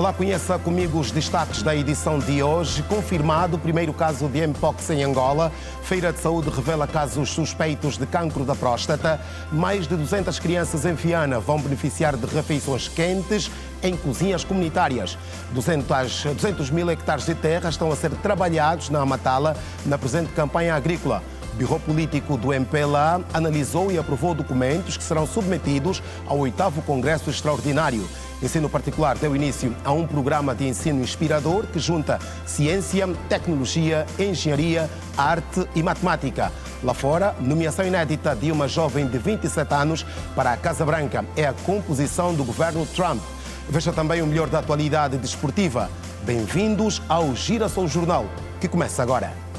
Olá, conheça comigo os destaques da edição de hoje. Confirmado o primeiro caso de Mpox em Angola. Feira de Saúde revela casos suspeitos de cancro da próstata. Mais de 200 crianças em Viana vão beneficiar de refeições quentes em cozinhas comunitárias. 200 mil hectares de terra estão a ser trabalhados na Amatala na presente campanha agrícola. O Birro Político do MPLA analisou e aprovou documentos que serão submetidos ao 8º Congresso Extraordinário. Ensino Particular deu início a um programa de ensino inspirador que junta ciência, tecnologia, engenharia, arte e matemática. Lá fora, nomeação inédita de uma jovem de 27 anos para a Casa Branca é a composição do governo Trump. Veja também o melhor da atualidade desportiva. Bem-vindos ao Girassol Jornal, que começa agora.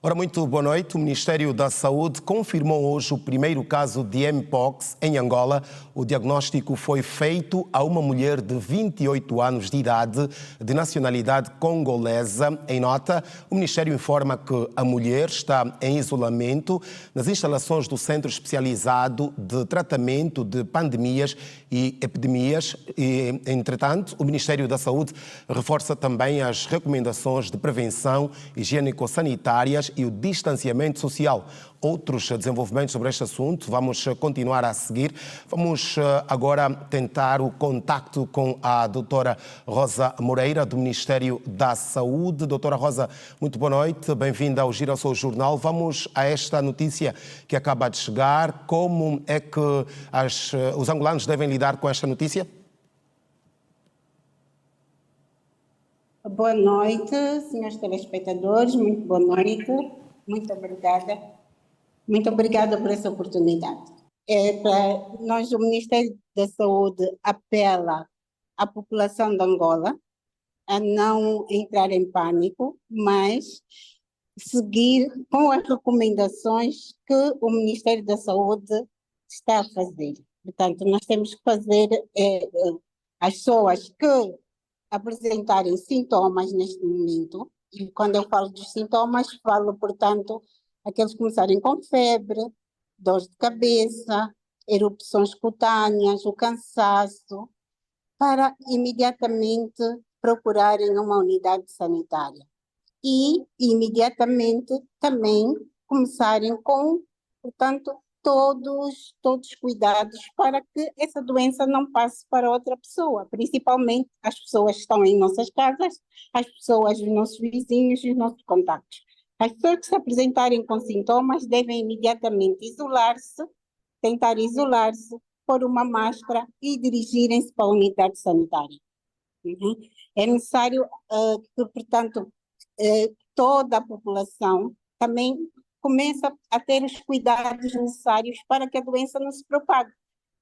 Ora, muito boa noite. O Ministério da Saúde confirmou hoje o primeiro caso de Mpox em Angola. O diagnóstico foi feito a uma mulher de 28 anos de idade, de nacionalidade congolesa. Em nota, o Ministério informa que a mulher está em isolamento nas instalações do Centro Especializado de Tratamento de Pandemias e Epidemias. Entretanto, o Ministério da Saúde reforça também as recomendações de prevenção higiênico-sanitárias e o distanciamento social. Outros desenvolvimentos sobre este assunto vamos continuar a seguir. Vamos agora tentar o contacto com a doutora Rosa Moreira, do Ministério da Saúde. Doutora Rosa, muito boa noite, bem-vinda ao Girassol Jornal. Vamos a esta notícia que acaba de chegar. Como é que os angolanos devem lidar com esta notícia? Boa noite, senhores telespectadores, muito boa noite, muito obrigada. Muito obrigada por essa oportunidade. Nós, o Ministério da Saúde apela à população de Angola a não entrar em pânico, mas seguir com as recomendações que o Ministério da Saúde está a fazer. Portanto, nós temos que fazer as pessoas que apresentarem sintomas neste momento, e quando eu falo dos sintomas, falo, portanto, aqueles que começarem com febre, dores de cabeça, erupções cutâneas, o cansaço, para imediatamente procurarem uma unidade sanitária. E imediatamente também começarem com, portanto, todos os cuidados para que essa doença não passe para outra pessoa, principalmente as pessoas que estão em nossas casas, as pessoas, os nossos vizinhos, os nossos contactos. As pessoas que se apresentarem com sintomas devem imediatamente isolar-se, tentar isolar-se, pôr uma máscara e dirigirem-se para a unidade sanitária. É necessário que, portanto, toda a população também começa a ter os cuidados necessários para que a doença não se propague.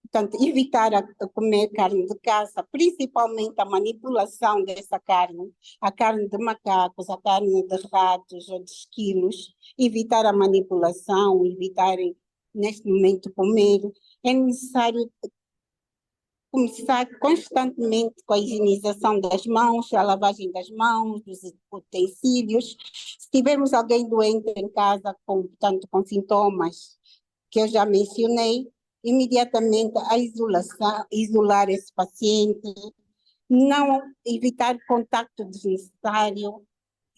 Portanto, evitar a comer carne de caça, principalmente a manipulação dessa carne, a carne de macacos, a carne de ratos ou de esquilos, evitar a manipulação, evitarem neste momento comer. É necessário começar constantemente com a higienização das mãos, a lavagem das mãos, dos utensílios. Se tivermos alguém doente em casa, portanto, com sintomas que eu já mencionei, imediatamente a isolação, isolar esse paciente, não evitar contacto desnecessário.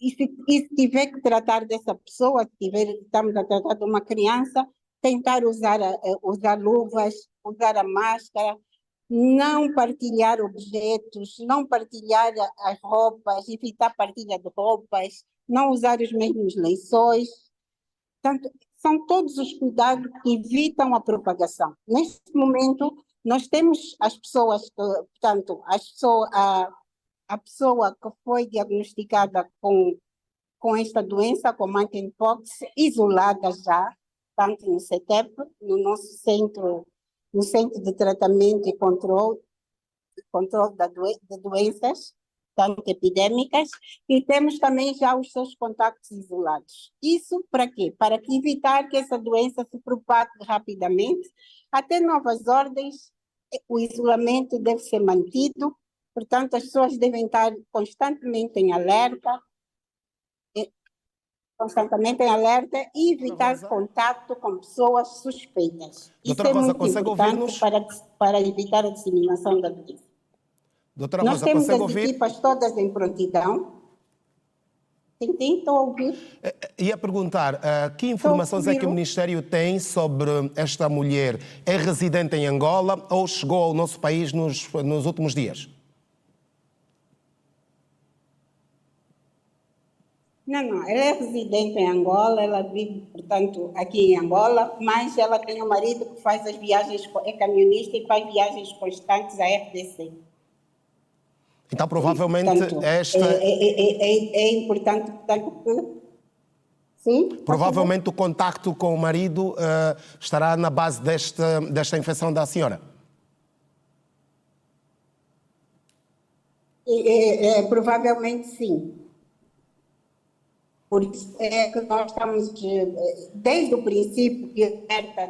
E se tiver que tratar dessa pessoa, estamos a tratar de uma criança, tentar usar luvas, usar a máscara, não partilhar objetos, não partilhar as roupas, evitar partilha de roupas, não usar os mesmos lençóis. Portanto, são todos os cuidados que evitam a propagação. Neste momento, nós temos as pessoas que, portanto, a pessoa que foi diagnosticada com esta doença, com monkeypox, isolada já, tanto no CETEP, no nosso centro, no Centro de Tratamento e Controle de Doenças, tanto epidêmicas, e temos também já os seus contactos isolados. Isso para quê? Para evitar que essa doença se propague rapidamente. Até novas ordens, o isolamento deve ser mantido, Portanto, as pessoas devem estar constantemente em alerta, e evitar contato com pessoas suspeitas. Isso Doutora é Rosa, muito consegue importante ouvir-nos? para evitar a disseminação da doença. Doutora Nós Rosa, temos consegue as ouvir? equipas todas em prontidão. Estou a ouvir. Ia perguntar, que informações é que o Ministério tem sobre esta mulher? É residente em Angola ou chegou ao nosso país nos últimos dias? Não, ela é residente em Angola, ela vive, portanto, aqui em Angola, mas ela tem um marido que faz as viagens, é camionista e faz viagens constantes à RDC. Então, provavelmente, Portanto, é importante, portanto, que... Sim? Provavelmente o contacto com o marido estará na base desta infecção da senhora. Provavelmente sim. Por isso é que nós estamos, desde o princípio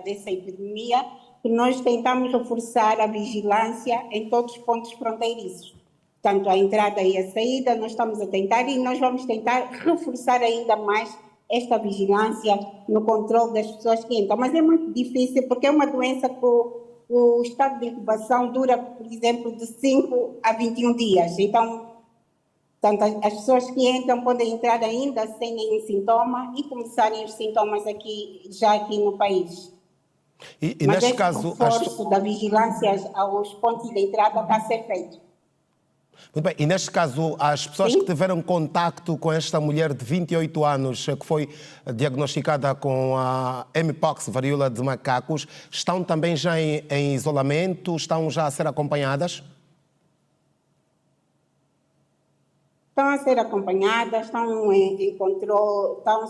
dessa epidemia, que nós tentamos reforçar a vigilância em todos os pontos fronteiriços. Tanto a entrada e a saída, nós estamos a tentar e nós vamos tentar reforçar ainda mais esta vigilância no controle das pessoas que entram. Mas é muito difícil porque é uma doença que o estado de incubação dura, por exemplo, de 5 a 21 dias. Então, as pessoas que entram podem entrar ainda sem nenhum sintoma e começarem os sintomas aqui no país. Mas neste caso, o reforço da vigilância aos pontos de entrada está a ser feito. Muito bem, e neste caso, as pessoas que tiveram contacto com esta mulher de 28 anos, que foi diagnosticada com a Mpox, varíola de macacos, estão também já em isolamento? Estão já a ser acompanhadas? Estão a ser acompanhadas, estão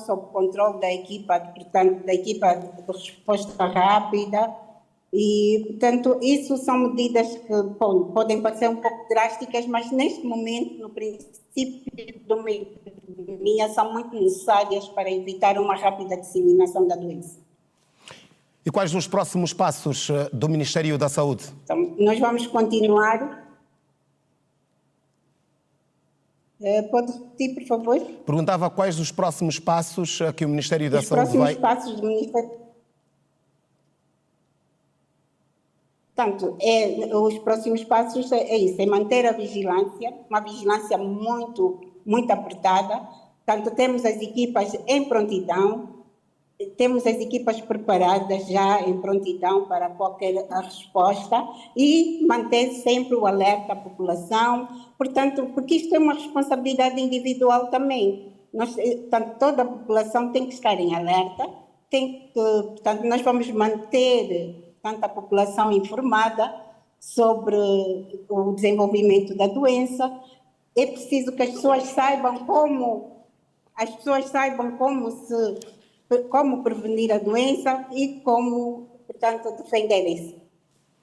sob controle da equipa, portanto, da equipa de resposta rápida e, portanto, isso são medidas que podem parecer um pouco drásticas, mas neste momento, no princípio de uma epidemia, são muito necessárias para evitar uma rápida disseminação da doença. E quais os próximos passos do Ministério da Saúde? Então, nós vamos continuar. Pode repetir, por favor? Perguntava quais os próximos passos que o Ministério da Saúde vai... Os próximos passos do Ministério... Portanto, os próximos passos é isso, é manter a vigilância, uma vigilância muito, muito apertada. Portanto, temos as equipas em prontidão, temos as equipas preparadas já em prontidão para qualquer resposta e manter sempre o alerta à população, portanto, porque isto é uma responsabilidade individual também. Portanto, toda a população tem que estar em alerta, portanto, nós vamos manter a população informada sobre o desenvolvimento da doença. É preciso que as pessoas saibam como prevenir a doença e como, portanto, defenderem-se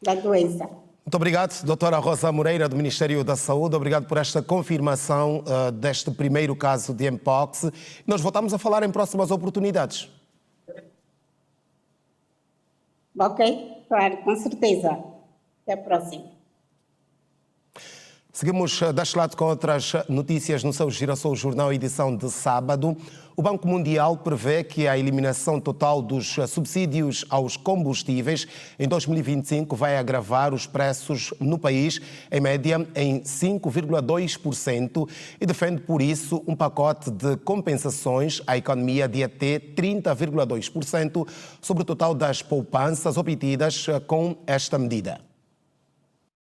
da doença. Muito obrigado, doutora Rosa Moreira, do Ministério da Saúde. Obrigado por esta confirmação deste primeiro caso de Mpox. Nós voltamos a falar em próximas oportunidades. Ok, claro, com certeza. Até a próxima. Seguimos deste lado com outras notícias no seu Girassol Jornal, edição de sábado. O Banco Mundial prevê que a eliminação total dos subsídios aos combustíveis em 2025 vai agravar os preços no país, em média, em 5,2%, e defende, por isso, um pacote de compensações à economia de até 30,2% sobre o total das poupanças obtidas com esta medida.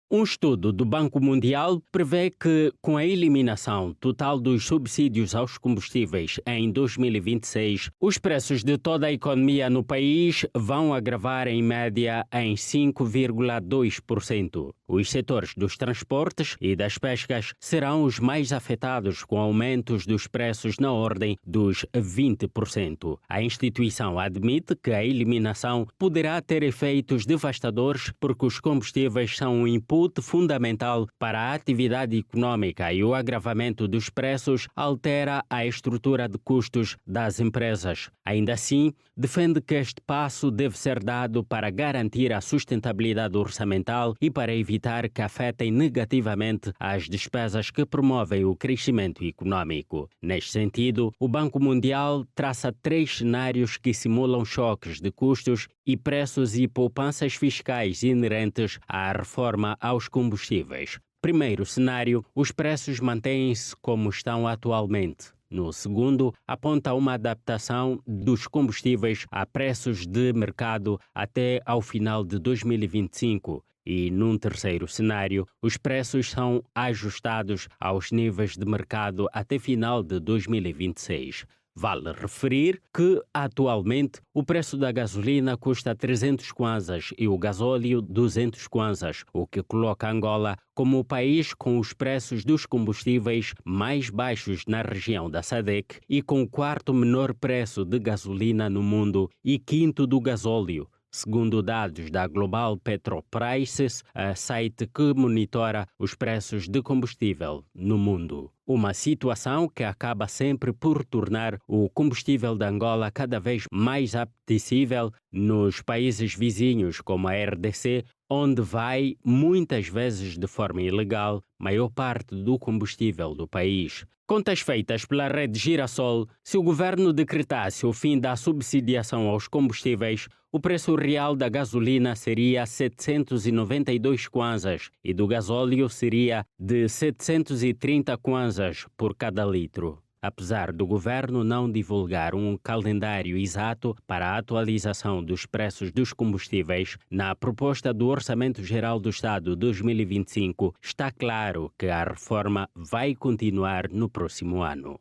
Um estudo do Banco Mundial prevê que, com a eliminação total dos subsídios aos combustíveis em 2026, os preços de toda a economia no país vão agravar em média em 5,2%. Os setores dos transportes e das pescas serão os mais afetados, com aumentos dos preços na ordem dos 20%. A instituição admite que a eliminação poderá ter efeitos devastadores porque os combustíveis são um input fundamental para a atividade econômica e o agravamento dos preços altera a estrutura de custos das empresas. Ainda assim, defende que este passo deve ser dado para garantir a sustentabilidade orçamental e para evitar evitar que afetem negativamente as despesas que promovem o crescimento econômico. Neste sentido, o Banco Mundial traça 3 cenários que simulam choques de custos e preços e poupanças fiscais inerentes à reforma aos combustíveis. Primeiro cenário, os preços mantêm-se como estão atualmente. No segundo, aponta uma adaptação dos combustíveis a preços de mercado até ao final de 2025. E, num terceiro cenário, os preços são ajustados aos níveis de mercado até final de 2026. Vale referir que, atualmente, o preço da gasolina custa 300 kwanzas e o gasóleo 200 kwanzas, o que coloca Angola como o país com os preços dos combustíveis mais baixos na região da SADC e com o 4º menor preço de gasolina no mundo e 5º do gasóleo, segundo dados da Global Petrol Prices, a site que monitora os preços de combustível no mundo. Uma situação que acaba sempre por tornar o combustível de Angola cada vez mais apetecível nos países vizinhos, como a RDC, onde vai, muitas vezes de forma ilegal, maior parte do combustível do país. Contas feitas pela rede Girassol, se o governo decretasse o fim da subsidiação aos combustíveis, o preço real da gasolina seria 792 kwanzas e do gasóleo seria de 730 kwanzas por cada litro. Apesar do governo não divulgar um calendário exato para a atualização dos preços dos combustíveis, na proposta do Orçamento Geral do Estado 2025 está claro que a reforma vai continuar no próximo ano.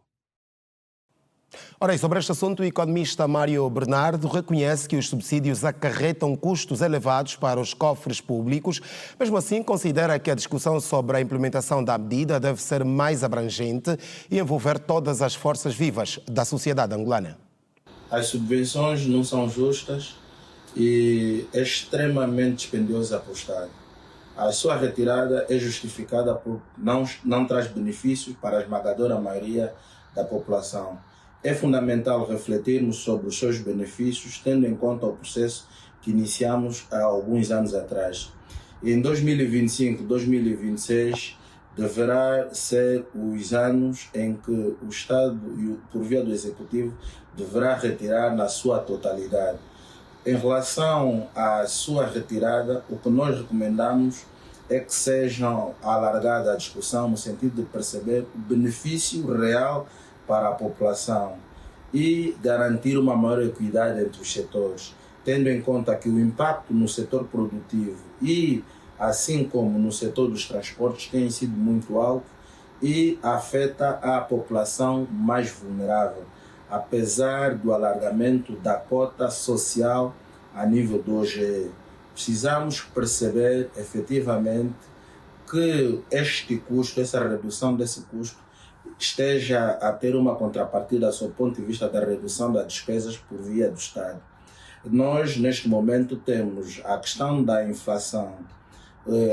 Ora, e sobre este assunto, o economista Mário Bernardo reconhece que os subsídios acarretam custos elevados para os cofres públicos. Mesmo assim, considera que a discussão sobre a implementação da medida deve ser mais abrangente e envolver todas as forças vivas da sociedade angolana. As subvenções não são justas e é extremamente dispendiosa para o Estado. A sua retirada é justificada por não traz benefícios para a esmagadora maioria da população. É fundamental refletirmos sobre os seus benefícios, tendo em conta o processo que iniciamos há alguns anos atrás. Em 2025, 2026, deverá ser os anos em que o Estado, por via do Executivo, deverá retirar na sua totalidade. Em relação à sua retirada, o que nós recomendamos é que seja alargada a discussão no sentido de perceber o benefício real para a população e garantir uma maior equidade entre os setores, tendo em conta que o impacto no setor produtivo e assim como no setor dos transportes tem sido muito alto e afeta a população mais vulnerável, apesar do alargamento da cota social a nível do OGE. Precisamos perceber efetivamente que este custo, essa redução desse custo, esteja a ter uma contrapartida sob o ponto de vista da redução das despesas por via do Estado. Nós, neste momento, temos a questão da inflação,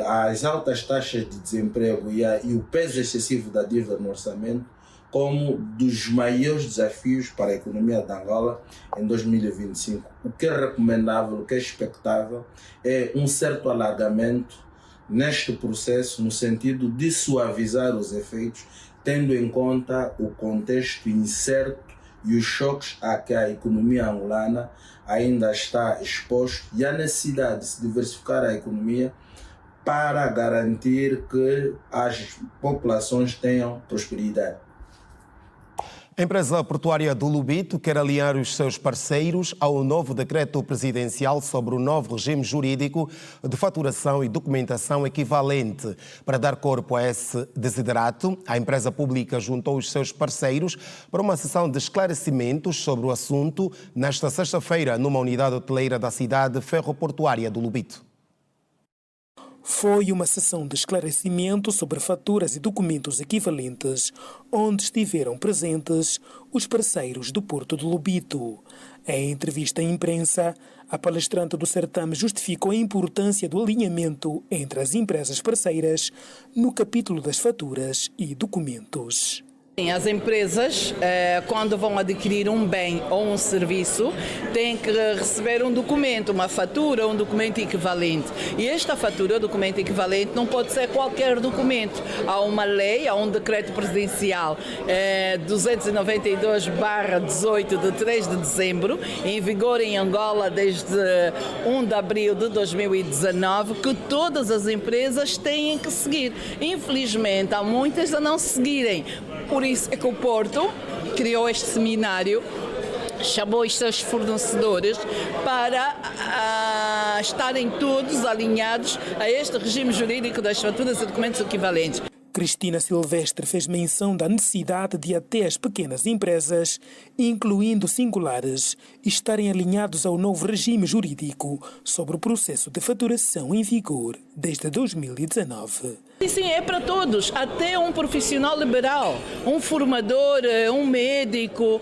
as altas taxas de desemprego e o peso excessivo da dívida no orçamento como dos maiores desafios para a economia de Angola em 2025. O que é recomendável, o que é expectável é um certo alargamento neste processo no sentido de suavizar os efeitos, tendo em conta o contexto incerto e os choques a que a economia angolana ainda está exposta e a necessidade de se diversificar a economia para garantir que as populações tenham prosperidade. A empresa portuária do Lubito quer aliar os seus parceiros ao novo decreto presidencial sobre o novo regime jurídico de faturação e documentação equivalente. Para dar corpo a esse desiderato, a empresa pública juntou os seus parceiros para uma sessão de esclarecimentos sobre o assunto nesta sexta-feira numa unidade hoteleira da cidade ferroportuária do Lubito. Foi uma sessão de esclarecimento sobre faturas e documentos equivalentes, onde estiveram presentes os parceiros do Porto de Lubito. Em entrevista à imprensa, a palestrante do certame justificou a importância do alinhamento entre as empresas parceiras no capítulo das faturas e documentos. As empresas, quando vão adquirir um bem ou um serviço, têm que receber um documento, uma fatura, um documento equivalente. E esta fatura, o documento equivalente, não pode ser qualquer documento. Há uma lei, há um decreto presidencial 292/18 de 3 de dezembro, em vigor em Angola desde 1 de abril de 2019, que todas as empresas têm que seguir. Infelizmente, há muitas a não seguirem. Por isso é que o Porto criou este seminário, chamou os seus fornecedores para estarem todos alinhados a este regime jurídico das faturas e documentos equivalentes. Cristina Silvestre fez menção da necessidade de até as pequenas empresas, incluindo singulares, estarem alinhados ao novo regime jurídico sobre o processo de faturação em vigor desde 2019. Sim, é para todos, até um profissional liberal, um formador, um médico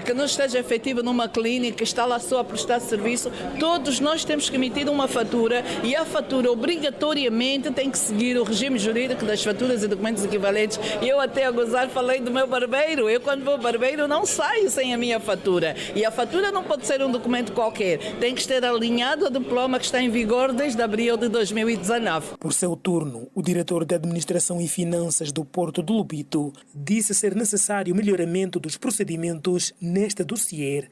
que não esteja efetivo numa clínica, está lá só a prestar serviço, todos nós temos que emitir uma fatura e a fatura obrigatoriamente tem que seguir o regime jurídico das faturas e documentos equivalentes. Eu até a gozar falei do meu barbeiro, eu quando vou ao barbeiro não saio sem a minha fatura e a fatura não pode ser um documento qualquer, tem que estar alinhado ao diploma que está em vigor desde abril de 2019. Por seu turno, o diretor de Administração e Finanças do Porto de Lobito disse ser necessário o melhoramento dos procedimentos neste dossiê,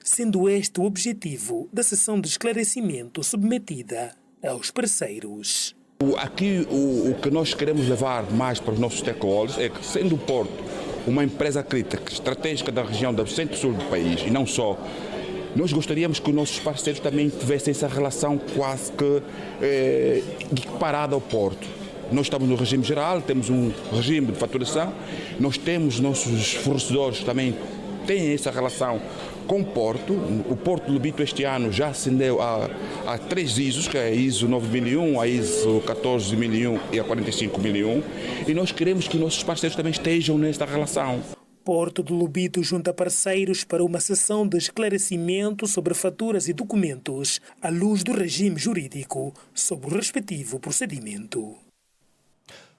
sendo este o objetivo da sessão de esclarecimento submetida aos parceiros. Aqui o que nós queremos levar mais para os nossos stakeholders é que, sendo o Porto uma empresa crítica, estratégica da região do centro-sul do país e não só, nós gostaríamos que os nossos parceiros também tivessem essa relação quase que equiparada ao Porto. Nós estamos no regime geral, temos um regime de faturação, nós temos nossos fornecedores que também têm essa relação com o Porto. O Porto de Lobito este ano já ascendeu a 3 ISOs, que é a ISO 9001, a ISO 14001 e a 45001, e nós queremos que os nossos parceiros também estejam nesta relação. Porto de Lobito junta parceiros para uma sessão de esclarecimento sobre faturas e documentos à luz do regime jurídico sobre o respectivo procedimento.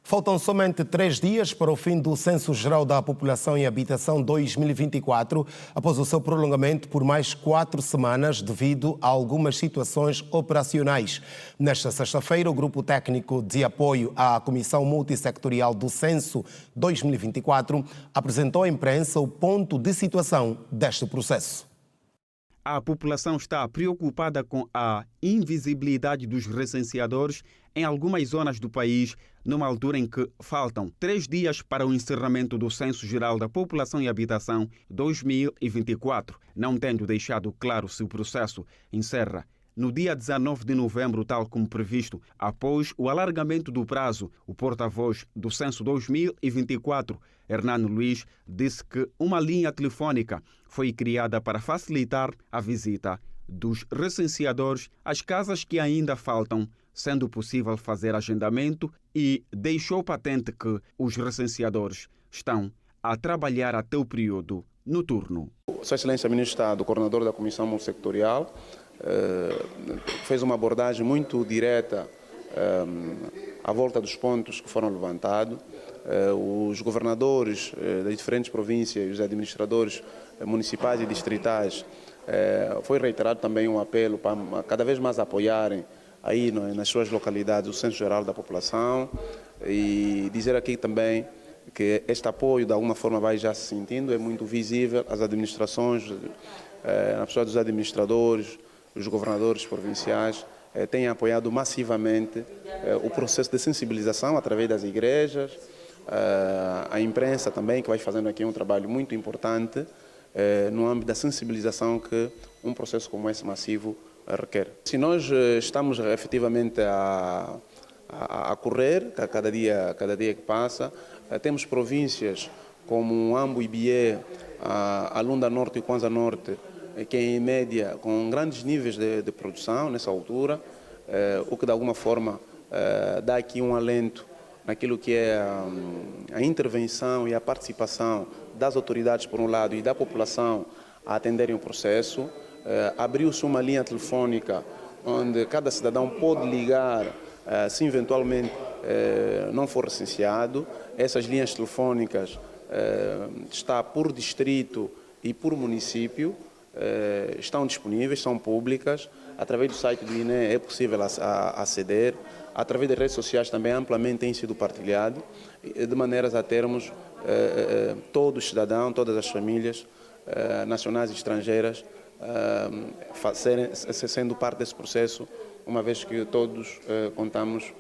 Faltam somente 3 dias para o fim do Censo Geral da População e Habitação 2024, após o seu prolongamento por mais 4 semanas devido a algumas situações operacionais. Nesta sexta-feira, o Grupo Técnico de Apoio à Comissão Multissectorial do Censo 2024 apresentou à imprensa o ponto de situação deste processo. A população está preocupada com a invisibilidade dos recenseadores em algumas zonas do país, numa altura em que faltam 3 dias para o encerramento do Censo Geral da População e Habitação 2024, não tendo deixado claro se o processo encerra no dia 19 de novembro, tal como previsto. Após o alargamento do prazo, o porta-voz do Censo 2024, Hernando Luiz, disse que uma linha telefônica foi criada para facilitar a visita dos recenseadores às casas que ainda faltam, sendo possível fazer agendamento, e deixou patente que os recenseadores estão a trabalhar até o período noturno. Sua Excelência Ministro de Estado, coordenador da Comissão Multissectorial, fez uma abordagem muito direta à volta dos pontos que foram levantados. Os governadores das diferentes províncias e os administradores municipais e distritais, foi reiterado também um apelo para cada vez mais apoiarem aí nas suas localidades o Censo Geral da População, e dizer aqui também que este apoio de alguma forma vai já se sentindo, é muito visível, as administrações, na pessoa dos administradores, os governadores provinciais têm apoiado massivamente o processo de sensibilização através das igrejas, a imprensa também, que vai fazendo aqui um trabalho muito importante no âmbito da sensibilização que um processo como esse massivo requer. Se nós estamos efetivamente a correr, cada dia que passa, temos províncias como Ambo e Bié, a Lunda Norte e Kwanza Norte, que em média com grandes níveis de produção nessa altura, o que de alguma forma dá aqui um alento naquilo que é a intervenção e a participação das autoridades por um lado e da população a atenderem o processo. Abriu-se uma linha telefônica onde cada cidadão pode ligar se eventualmente não for recenseado. Essas linhas telefônicas está por distrito e por município, estão disponíveis, são públicas. Através do site do INE é possível aceder. Através das redes sociais também amplamente tem sido partilhado, de maneiras a termos todos os cidadãos, todas as famílias, nacionais e estrangeiras, sendo parte desse processo, uma vez que todos contamos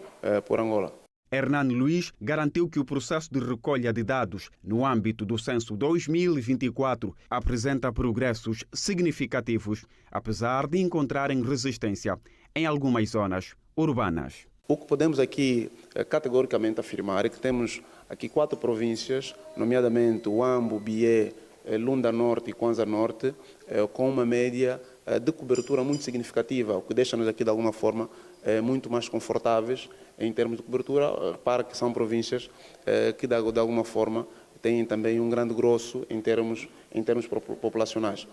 por Angola. Hernani Luiz garantiu que o processo de recolha de dados no âmbito do censo 2024 apresenta progressos significativos, apesar de encontrarem resistência em algumas zonas urbanas. O que podemos aqui categoricamente afirmar é que temos aqui 4 províncias, nomeadamente Huambo, Bié, Lunda Norte e Kwanza Norte, com uma média de cobertura muito significativa, o que deixa-nos aqui de alguma forma muito mais confortáveis em termos de cobertura, para que são províncias que de alguma forma têm também um grande grosso em termos populacionais.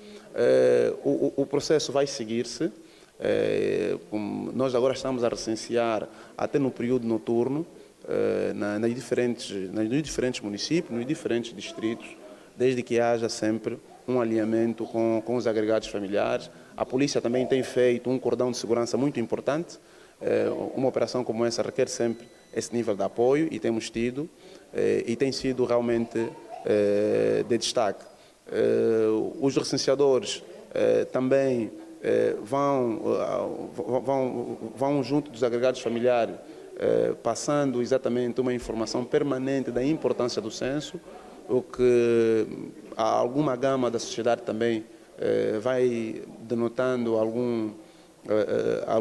O processo vai seguir-se. Nós agora estamos a recensear até no período noturno nos diferentes municípios, nos diferentes distritos, desde que haja sempre um alinhamento com os agregados familiares. A polícia também tem feito um cordão de segurança muito importante. Uma operação como essa requer sempre esse nível de apoio e temos tido, e tem sido realmente de destaque. Os recenseadores também vão junto dos agregados familiares, passando exatamente uma informação permanente da importância do censo, o que alguma gama da sociedade também vai denotando algum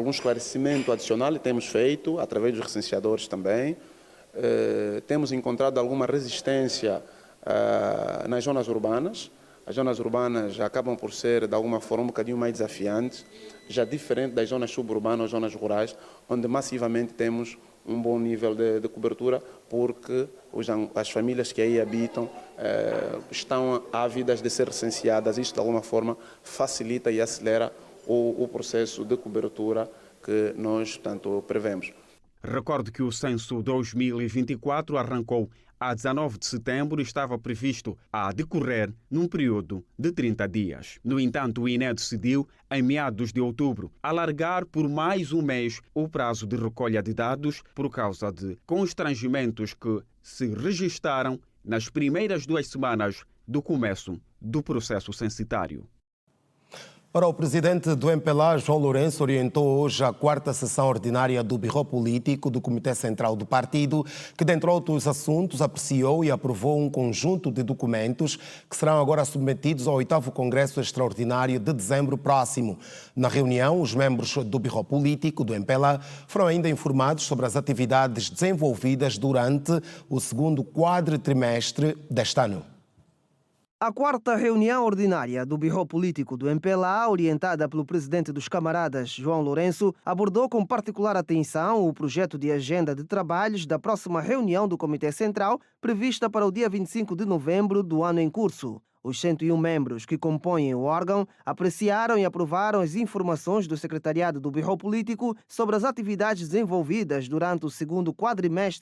esclarecimento adicional, e temos feito através dos recenseadores também. Temos encontrado alguma resistência nas zonas urbanas. As zonas urbanas acabam por ser, de alguma forma, um bocadinho mais desafiantes, já diferente das zonas suburbanas ou zonas rurais, onde massivamente temos um bom nível de cobertura, porque as famílias que aí habitam estão ávidas de ser recenseadas. Isto, de alguma forma, facilita e acelera o processo de cobertura que nós tanto prevemos. Recordo que o censo 2024 arrancou a 19 de setembro e estava previsto a decorrer num período de 30 dias. No entanto, o INE decidiu, em meados de outubro, alargar por mais um mês o prazo de recolha de dados por causa de constrangimentos que se registaram nas primeiras 2 semanas do começo do processo censitário. Ora, o presidente do MPLA, João Lourenço, orientou hoje a 4ª sessão ordinária do Birro Político do Comitê Central do Partido, que, dentre outros assuntos, apreciou e aprovou um conjunto de documentos que serão agora submetidos ao 8º Congresso Extraordinário de dezembro próximo. Na reunião, os membros do Birro Político do MPLA foram ainda informados sobre as atividades desenvolvidas durante o 2º quadritrimestre deste ano. A 4ª reunião ordinária do Birro Político do MPLA, orientada pelo presidente dos camaradas, João Lourenço, abordou com particular atenção o projeto de agenda de trabalhos da próxima reunião do Comitê Central, prevista para o dia 25 de novembro do ano em curso. Os 101 membros que compõem o órgão apreciaram e aprovaram as informações do secretariado do Birro Político sobre as atividades desenvolvidas durante o 2º quadrimestre,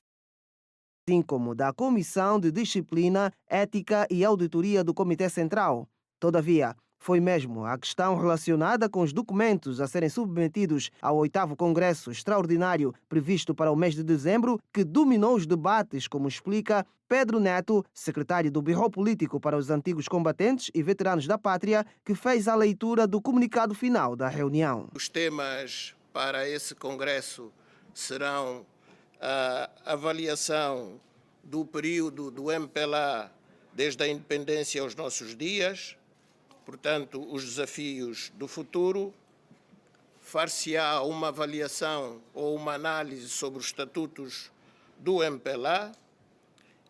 assim como da Comissão de Disciplina, Ética e Auditoria do Comitê Central. Todavia, foi mesmo a questão relacionada com os documentos a serem submetidos ao 8º Congresso Extraordinário previsto para o mês de dezembro que dominou os debates, como explica Pedro Neto, secretário do Birro Político para os Antigos Combatentes e Veteranos da Pátria, que fez a leitura do comunicado final da reunião. Os temas para esse congresso serão a avaliação do período do MPLA desde a independência aos nossos dias, portanto, os desafios do futuro. Far-se-á uma avaliação ou uma análise sobre os estatutos do MPLA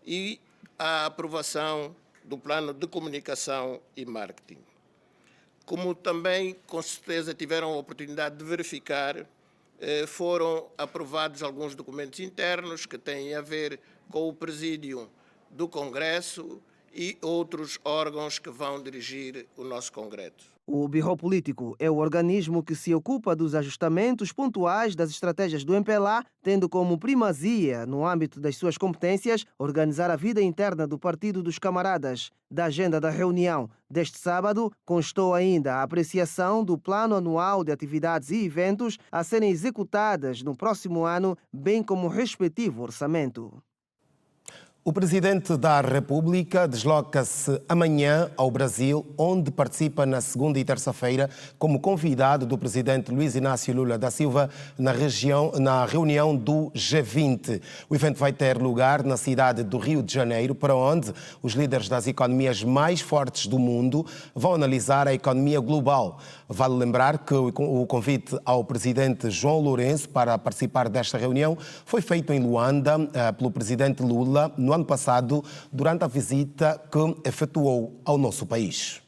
e a aprovação do plano de comunicação e marketing. Como também, com certeza, tiveram a oportunidade de verificar, foram aprovados alguns documentos internos que têm a ver com o presídio do Congresso e outros órgãos que vão dirigir o nosso Congresso. O Birro Político é o organismo que se ocupa dos ajustamentos pontuais das estratégias do MPLA, tendo como primazia, no âmbito das suas competências, organizar a vida interna do Partido dos Camaradas. Da agenda da reunião deste sábado, constou ainda a apreciação do plano anual de atividades e eventos a serem executadas no próximo ano, bem como o respectivo orçamento. O Presidente da República desloca-se amanhã ao Brasil, onde participa na segunda e terça-feira como convidado do Presidente Luiz Inácio Lula da Silva na reunião do G20. O evento vai ter lugar na cidade do Rio de Janeiro, para onde os líderes das economias mais fortes do mundo vão analisar a economia global. Vale lembrar que o convite ao Presidente João Lourenço para participar desta reunião foi feito em Luanda pelo Presidente Lula no ano passado, durante a visita que efetuou ao nosso país.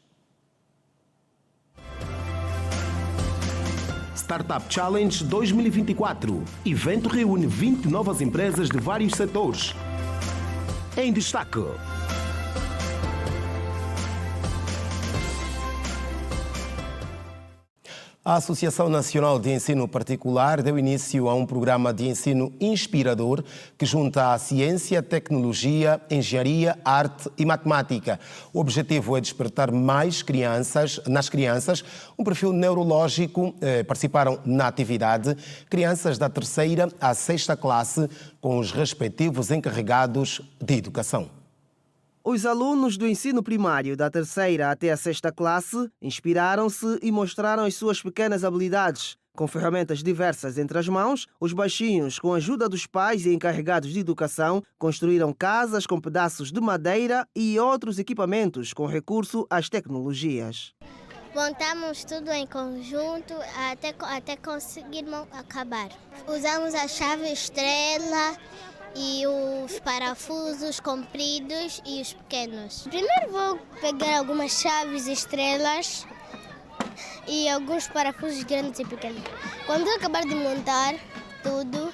Startup Challenge 2024. Evento reúne 20 novas empresas de vários setores. Em destaque. A Associação Nacional de Ensino Particular deu início a um programa de ensino inspirador que junta a ciência, tecnologia, engenharia, arte e matemática. O objetivo é despertar nas crianças um perfil neurológico. Participaram na atividade crianças da 3ª à 6ª classe com os respectivos encarregados de educação. Os alunos do ensino primário da 3ª até a 6ª classe inspiraram-se e mostraram as suas pequenas habilidades. Com ferramentas diversas entre as mãos, os baixinhos, com a ajuda dos pais e encarregados de educação, construíram casas com pedaços de madeira e outros equipamentos com recurso às tecnologias. Montamos tudo em conjunto até conseguirmos acabar. Usamos a chave estrela e os parafusos compridos e os pequenos. Primeiro vou pegar algumas chaves estrelas e alguns parafusos grandes e pequenos. Quando eu acabar de montar tudo,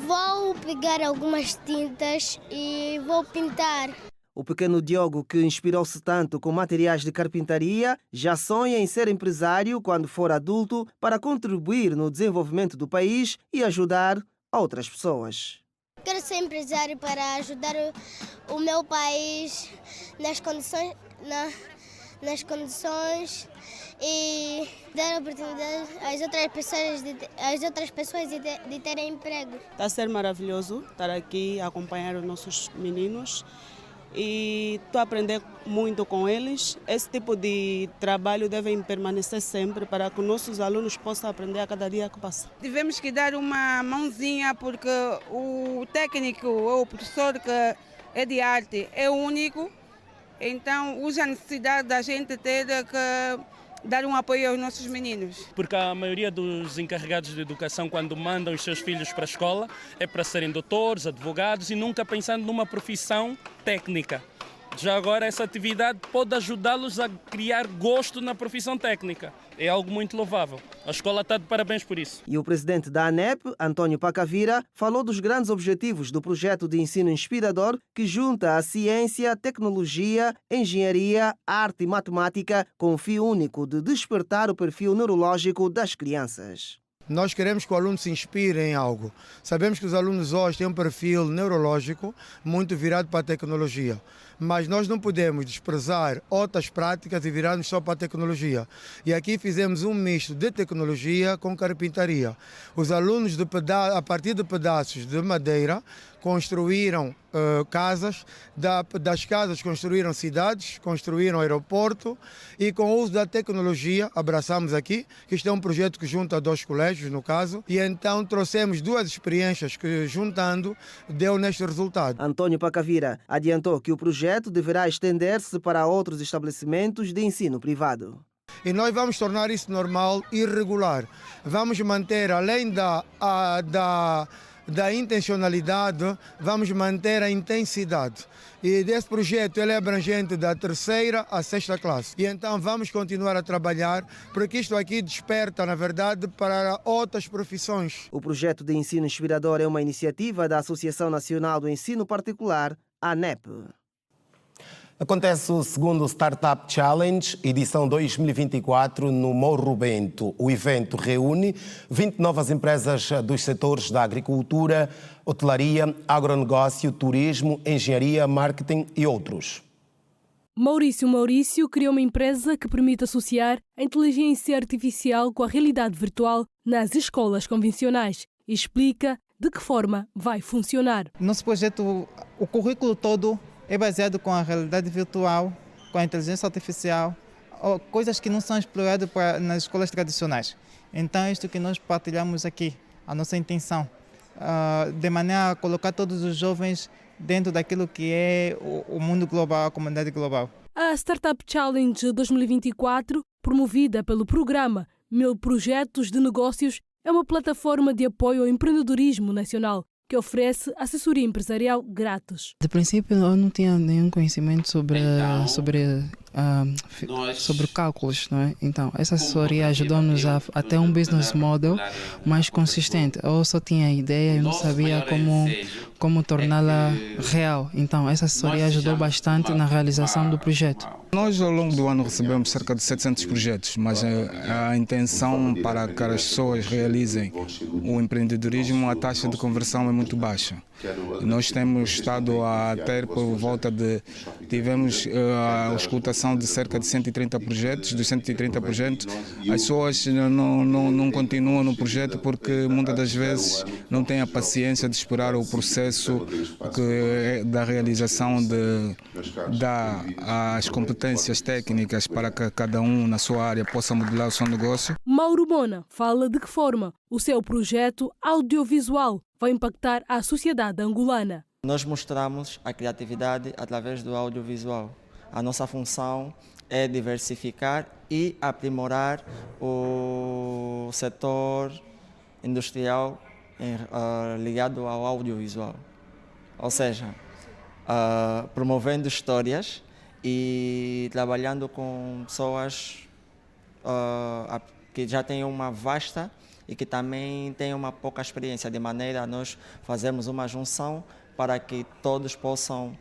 vou pegar algumas tintas e vou pintar. O pequeno Diogo, que inspirou-se tanto com materiais de carpintaria, já sonha em ser empresário quando for adulto para contribuir no desenvolvimento do país e ajudar outras pessoas. Quero ser empresário para ajudar o meu país nas condições e dar oportunidade às outras pessoas de terem emprego. Está a ser maravilhoso estar aqui a acompanhar os nossos meninos e estou a aprender muito com eles. Esse tipo de trabalho deve permanecer sempre para que os nossos alunos possam aprender a cada dia que passa. Tivemos que dar uma mãozinha porque o técnico ou o professor que é de arte é único, então usa a necessidade da gente ter que dar um apoio aos nossos meninos. Porque a maioria dos encarregados de educação, quando mandam os seus filhos para a escola, é para serem doutores, advogados e nunca pensando numa profissão técnica. Já agora essa atividade pode ajudá-los a criar gosto na profissão técnica. É algo muito louvável. A escola está de parabéns por isso. E o presidente da ANEP, António Pacavira, falou dos grandes objetivos do projeto de ensino inspirador que junta a ciência, tecnologia, engenharia, arte e matemática com o fio único de despertar o perfil neurológico das crianças. Nós queremos que o aluno se inspire em algo. Sabemos que os alunos hoje têm um perfil neurológico muito virado para a tecnologia, mas nós não podemos desprezar outras práticas e virarmos só para a tecnologia. E aqui fizemos um misto de tecnologia com carpintaria. Os alunos, a partir de pedaços de madeira, construíram casas, das casas construíram cidades, construíram aeroporto e com o uso da tecnologia, abraçamos aqui, que isto é um projeto que junta 2 colégios no caso, e então trouxemos 2 experiências que juntando deu neste resultado. António Pacavira adiantou que o projeto deverá estender-se para outros estabelecimentos de ensino privado. E nós vamos tornar isso normal e regular. Vamos manter, além da intencionalidade, vamos manter a intensidade. E desse projeto ele é abrangente da 3ª à 6ª classe. E então vamos continuar a trabalhar, porque isto aqui desperta, na verdade, para outras profissões. O projeto de ensino inspirador é uma iniciativa da Associação Nacional do Ensino Particular, ANEP. Acontece o segundo Startup Challenge, edição 2024, no Morro Bento. O evento reúne 20 novas empresas dos setores da agricultura, hotelaria, agronegócio, turismo, engenharia, marketing e outros. Maurício criou uma empresa que permite associar a inteligência artificial com a realidade virtual nas escolas convencionais e explica de que forma vai funcionar. Nosso projeto, o currículo todo é baseado com a realidade virtual, com a inteligência artificial, coisas que não são exploradas nas escolas tradicionais. Então é isto que nós partilhamos aqui, a nossa intenção, de maneira a colocar todos os jovens dentro daquilo que é o mundo global, a comunidade global. A Startup Challenge 2024, promovida pelo programa 1000 Projetos de Negócios, é uma plataforma de apoio ao empreendedorismo nacional que oferece assessoria empresarial grátis. De princípio, eu não tinha nenhum conhecimento sobre cálculos, não é? Então, essa assessoria ajudou-nos a ter um business model mais consistente. Eu só tinha a ideia e não sabia como torná-la real. Então, essa assessoria ajudou bastante na realização do projeto. Nós, ao longo do ano, recebemos cerca de 700 projetos, mas a intenção para que as pessoas realizem o empreendedorismo, a taxa de conversão é muito baixa. Nós temos estado a ter por volta de... Tivemos a escutação de cerca de 130 projetos. Dos 130 projetos, as pessoas não continuam no projeto porque muitas das vezes não têm a paciência de esperar o processo da realização das competências técnicas para que cada um na sua área possa modelar o seu negócio. Mauro Bona fala de que forma o seu projeto audiovisual vai impactar a sociedade angolana. Nós mostramos a criatividade através do audiovisual. A nossa função é diversificar e aprimorar o setor industrial ligado ao audiovisual. Ou seja, promovendo histórias e trabalhando com pessoas que já têm uma vasta e que também têm uma pouca experiência, de maneira a nós fazermos uma junção para que todos possam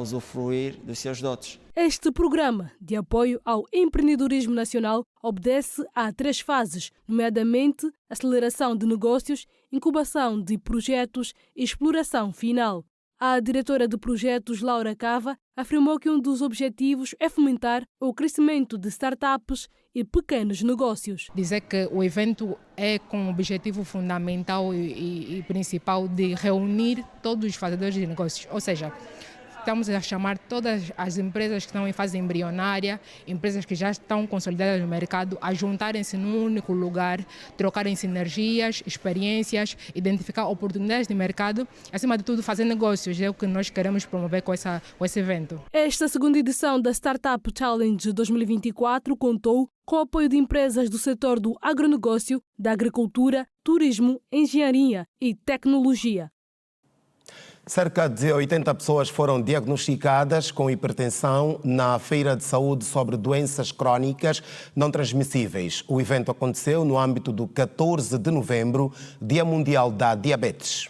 usufruir dos seus dotes. Este programa de apoio ao empreendedorismo nacional obedece a 3 fases, nomeadamente aceleração de negócios, incubação de projetos e exploração final. A diretora de projetos, Laura Cava, afirmou que um dos objetivos é fomentar o crescimento de startups e pequenos negócios. Dizer que o evento é com o objetivo fundamental e principal de reunir todos os fazedores de negócios, ou seja, estamos a chamar todas as empresas que estão em fase embrionária, empresas que já estão consolidadas no mercado, a juntarem-se num único lugar, trocarem sinergias, experiências, identificar oportunidades de mercado, acima de tudo fazer negócios, é o que nós queremos promover com esse evento. Esta segunda edição da Startup Challenge 2024 contou com o apoio de empresas do setor do agronegócio, da agricultura, turismo, engenharia e tecnologia. Cerca de 80 pessoas foram diagnosticadas com hipertensão na Feira de Saúde sobre doenças crónicas não transmissíveis. O evento aconteceu no âmbito do 14 de novembro, Dia Mundial da Diabetes.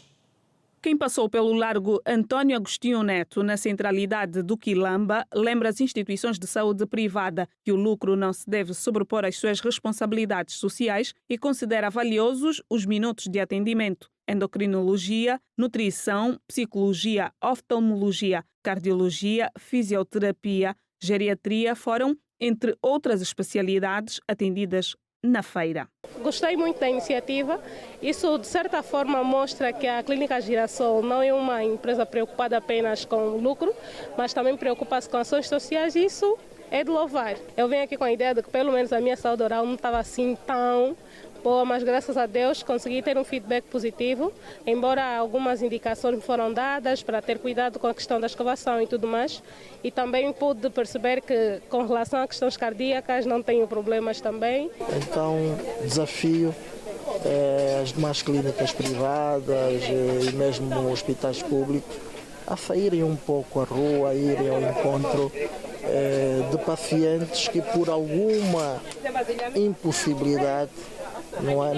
Quem passou pelo Largo Antônio Agostinho Neto, na centralidade do Quilamba, lembra as instituições de saúde privada que o lucro não se deve sobrepor às suas responsabilidades sociais e considera valiosos os minutos de atendimento. Endocrinologia, nutrição, psicologia, oftalmologia, cardiologia, fisioterapia, geriatria foram, entre outras especialidades, atendidas na feira. Gostei muito da iniciativa. Isso, de certa forma, mostra que a Clínica Girassol não é uma empresa preocupada apenas com lucro, mas também preocupa-se com ações sociais e isso é de louvar. Eu venho aqui com a ideia de que pelo menos a minha saúde oral não estava assim tão boa, mas graças a Deus consegui ter um feedback positivo, embora algumas indicações me foram dadas para ter cuidado com a questão da escovação e tudo mais, e também pude perceber que com relação a questões cardíacas não tenho problemas também. Então, desafio as demais clínicas privadas e mesmo hospitais públicos a saírem um pouco à rua, a irem ao encontro de pacientes que por alguma impossibilidade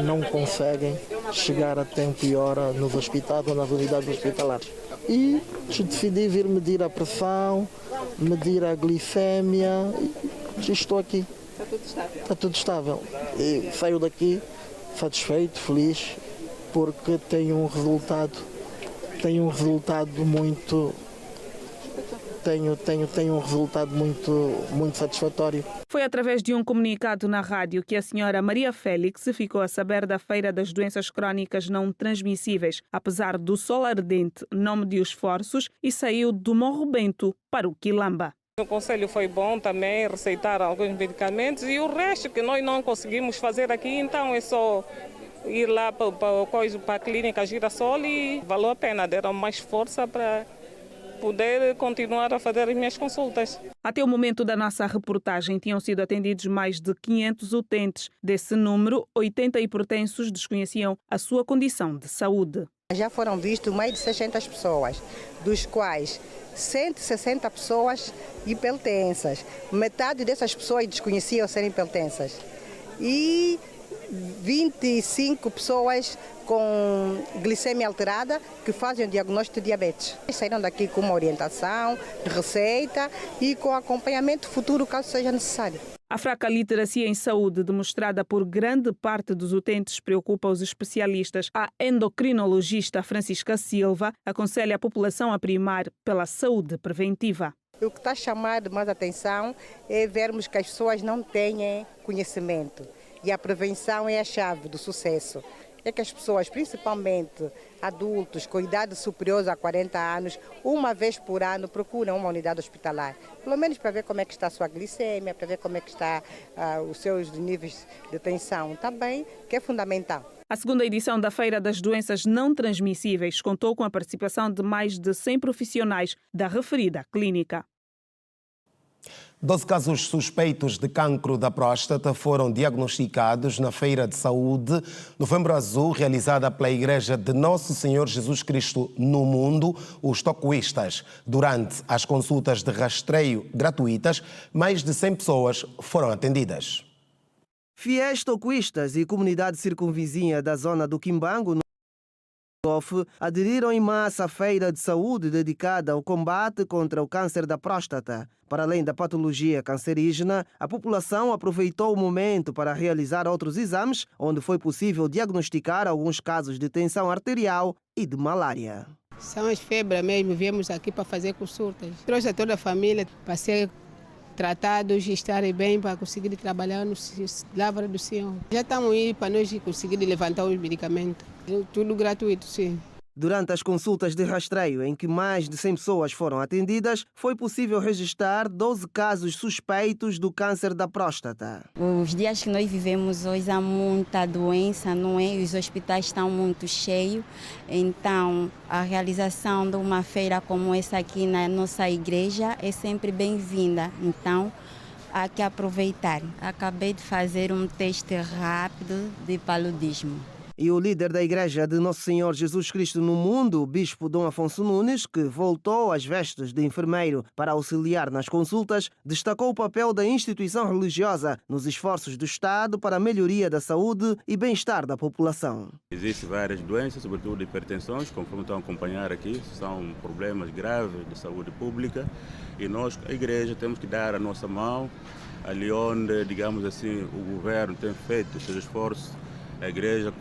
não conseguem chegar a tempo e hora nos hospitais ou nas unidades hospitalares. E decidi vir medir a pressão, medir a glicémia e estou aqui. Está tudo estável. E saio daqui satisfeito, feliz, porque tenho um resultado muito... Tenho um resultado muito satisfatório. Foi através de um comunicado na rádio que a senhora Maria Félix ficou a saber da Feira das Doenças Crónicas Não Transmissíveis. Apesar do sol ardente, não mediu esforços e saiu do Morro Bento para o Quilamba. O conselho foi bom também, receitar alguns medicamentos e o resto que nós não conseguimos fazer aqui, então é só ir lá para a clínica Girassol e valeu a pena, deram mais força para poder continuar a fazer as minhas consultas. Até o momento da nossa reportagem, tinham sido atendidos mais de 500 utentes. Desse número, 80 hipertensos desconheciam a sua condição de saúde. Já foram vistos mais de 600 pessoas, dos quais 160 pessoas hipertensas. Metade dessas pessoas desconheciam serem hipertensas. E 25 pessoas com glicemia alterada que fazem o diagnóstico de diabetes. Saíram daqui com uma orientação, receita e com acompanhamento futuro caso seja necessário. A fraca literacia em saúde demonstrada por grande parte dos utentes preocupa os especialistas. A endocrinologista Francisca Silva aconselha a população a primar pela saúde preventiva. O que está a chamar mais atenção é vermos que as pessoas não têm conhecimento. E a prevenção é a chave do sucesso. É que as pessoas, principalmente adultos com idade superior a 40 anos, uma vez por ano procuram uma unidade hospitalar. Pelo menos para ver como é que está a sua glicemia, para ver como é que está os seus níveis de tensão. Também, que é fundamental. A segunda edição da Feira das Doenças Não Transmissíveis contou com a participação de mais de 100 profissionais da referida clínica. 12 casos suspeitos de cancro da próstata foram diagnosticados na Feira de Saúde Novembro Azul, realizada pela Igreja de Nosso Senhor Jesus Cristo no Mundo, os tocoístas. Durante as consultas de rastreio gratuitas, mais de 100 pessoas foram atendidas. Fiéis tocoístas e comunidade circunvizinha da zona do Quimbango, aderiram em massa à feira de saúde dedicada ao combate contra o câncer da próstata. Para além da patologia cancerígena, a população aproveitou o momento para realizar outros exames, onde foi possível diagnosticar alguns casos de tensão arterial e de malária. São as febres mesmo, viemos aqui para fazer consultas. Trouxe toda a família para ser tratados e estarem bem para conseguir trabalhar no Lavra do Senhor. Já estamos aí para nós conseguir levantar os medicamentos. Tudo gratuito, sim. Durante as consultas de rastreio, em que mais de 100 pessoas foram atendidas, foi possível registrar 12 casos suspeitos do câncer da próstata. Os dias que nós vivemos hoje há muita doença, não é? Os hospitais estão muito cheios, então a realização de uma feira como essa aqui na nossa igreja é sempre bem-vinda. Então, há que aproveitar. Acabei de fazer um teste rápido de paludismo. E o líder da Igreja de Nosso Senhor Jesus Cristo no Mundo, o bispo Dom Afonso Nunes, que voltou às vestes de enfermeiro para auxiliar nas consultas, destacou o papel da instituição religiosa nos esforços do Estado para a melhoria da saúde e bem-estar da população. Existem várias doenças, sobretudo hipertensões, conforme estão a acompanhar aqui, são problemas graves de saúde pública e nós, a Igreja, temos que dar a nossa mão ali onde, digamos assim, o governo tem feito os seus esforços. A Igreja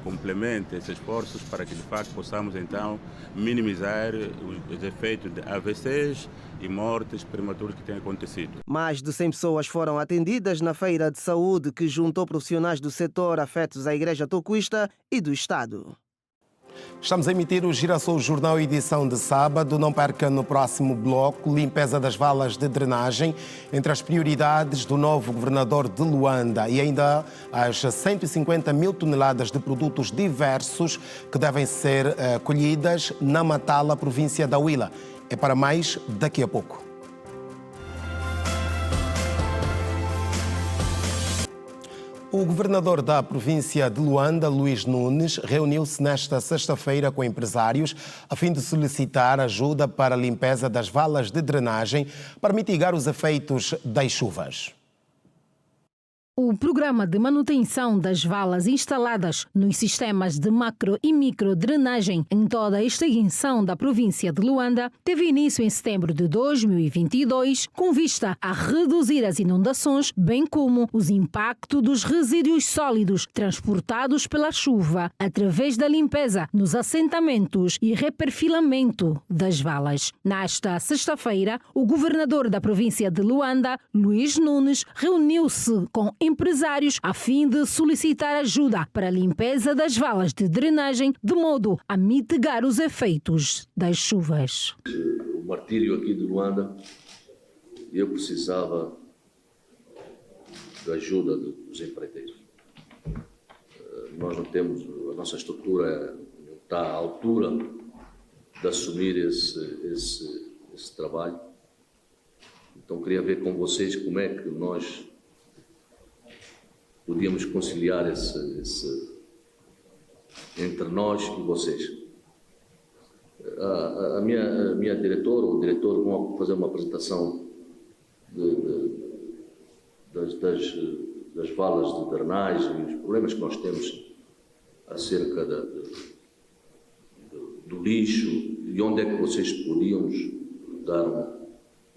complementa esses esforços para que, de facto, possamos, então, minimizar os efeitos de AVCs e mortes prematuras que têm acontecido. Mais de 100 pessoas foram atendidas na feira de saúde que juntou profissionais do setor afetos à Igreja Tocoísta e do Estado. Estamos a emitir o Girassol Jornal edição de sábado. Não perca no próximo bloco limpeza das valas de drenagem entre as prioridades do novo governador de Luanda e ainda as 150 mil toneladas de produtos diversos que devem ser colhidas na Matala, província da Huila. É para mais daqui a pouco. O governador da província de Luanda, Luís Nunes, reuniu-se nesta sexta-feira com empresários a fim de solicitar ajuda para a limpeza das valas de drenagem para mitigar os efeitos das chuvas. O programa de manutenção das valas instaladas nos sistemas de macro e micro drenagem em toda a extensão da província de Luanda teve início em setembro de 2022, com vista a reduzir as inundações, bem como os impactos dos resíduos sólidos transportados pela chuva, através da limpeza nos assentamentos e reperfilamento das valas. Nesta sexta-feira, o governador da província de Luanda, Luiz Nunes, reuniu-se com empresários a fim de solicitar ajuda para a limpeza das valas de drenagem, de modo a mitigar os efeitos das chuvas. O martírio aqui de Luanda, eu precisava da ajuda dos empreiteiros. Nós não temos, a nossa estrutura não está à altura de assumir esse trabalho. Então queria ver com vocês como é que nós podíamos conciliar entre nós e vocês. A minha diretora ou o diretor vão fazer uma apresentação das valas de drenagem e os problemas que nós temos acerca do lixo e onde é que vocês podíamos dar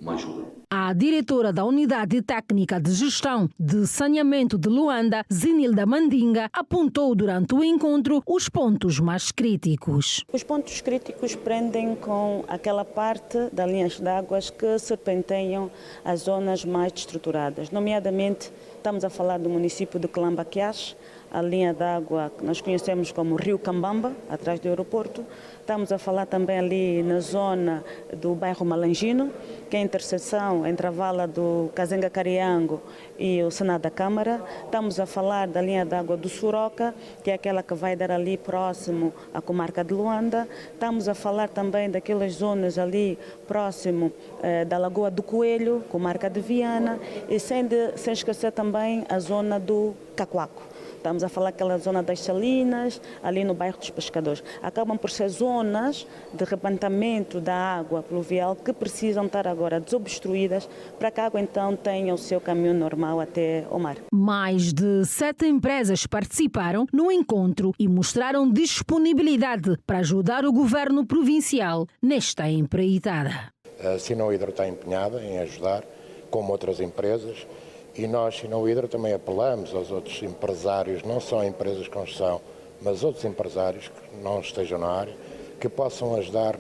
uma ajuda. A diretora da Unidade Técnica de Gestão de Saneamento de Luanda, Zinilda Mandinga, apontou durante o encontro os pontos mais críticos. Os pontos críticos prendem com aquela parte das linhas de águas que serpenteiam as zonas mais destruturadas. Nomeadamente, estamos a falar do município de Calambaquiás, a linha d'água que nós conhecemos como Rio Cambamba, atrás do aeroporto. Estamos a falar também ali na zona do bairro Malangino, que é a interseção entre a vala do Kazenga Cariango e o Senado da Câmara. Estamos a falar da linha d'água do Soroca, que é aquela que vai dar ali próximo à comarca de Luanda. Estamos a falar também daquelas zonas ali próximo da Lagoa do Coelho, comarca de Viana, e sem esquecer também a zona do Cacoaco. Estamos a falar daquela zona das Salinas, ali no bairro dos Pescadores. Acabam por ser zonas de rebentamento da água pluvial que precisam estar agora desobstruídas para que a água então tenha o seu caminho normal até o mar. Mais de 7 empresas participaram no encontro e mostraram disponibilidade para ajudar o governo provincial nesta empreitada. A Sinohidro está empenhada em ajudar, como outras empresas. E nós, Sinohidro, também apelamos aos outros empresários, não só empresas de construção, mas outros empresários que não estejam na área, que possam ajudar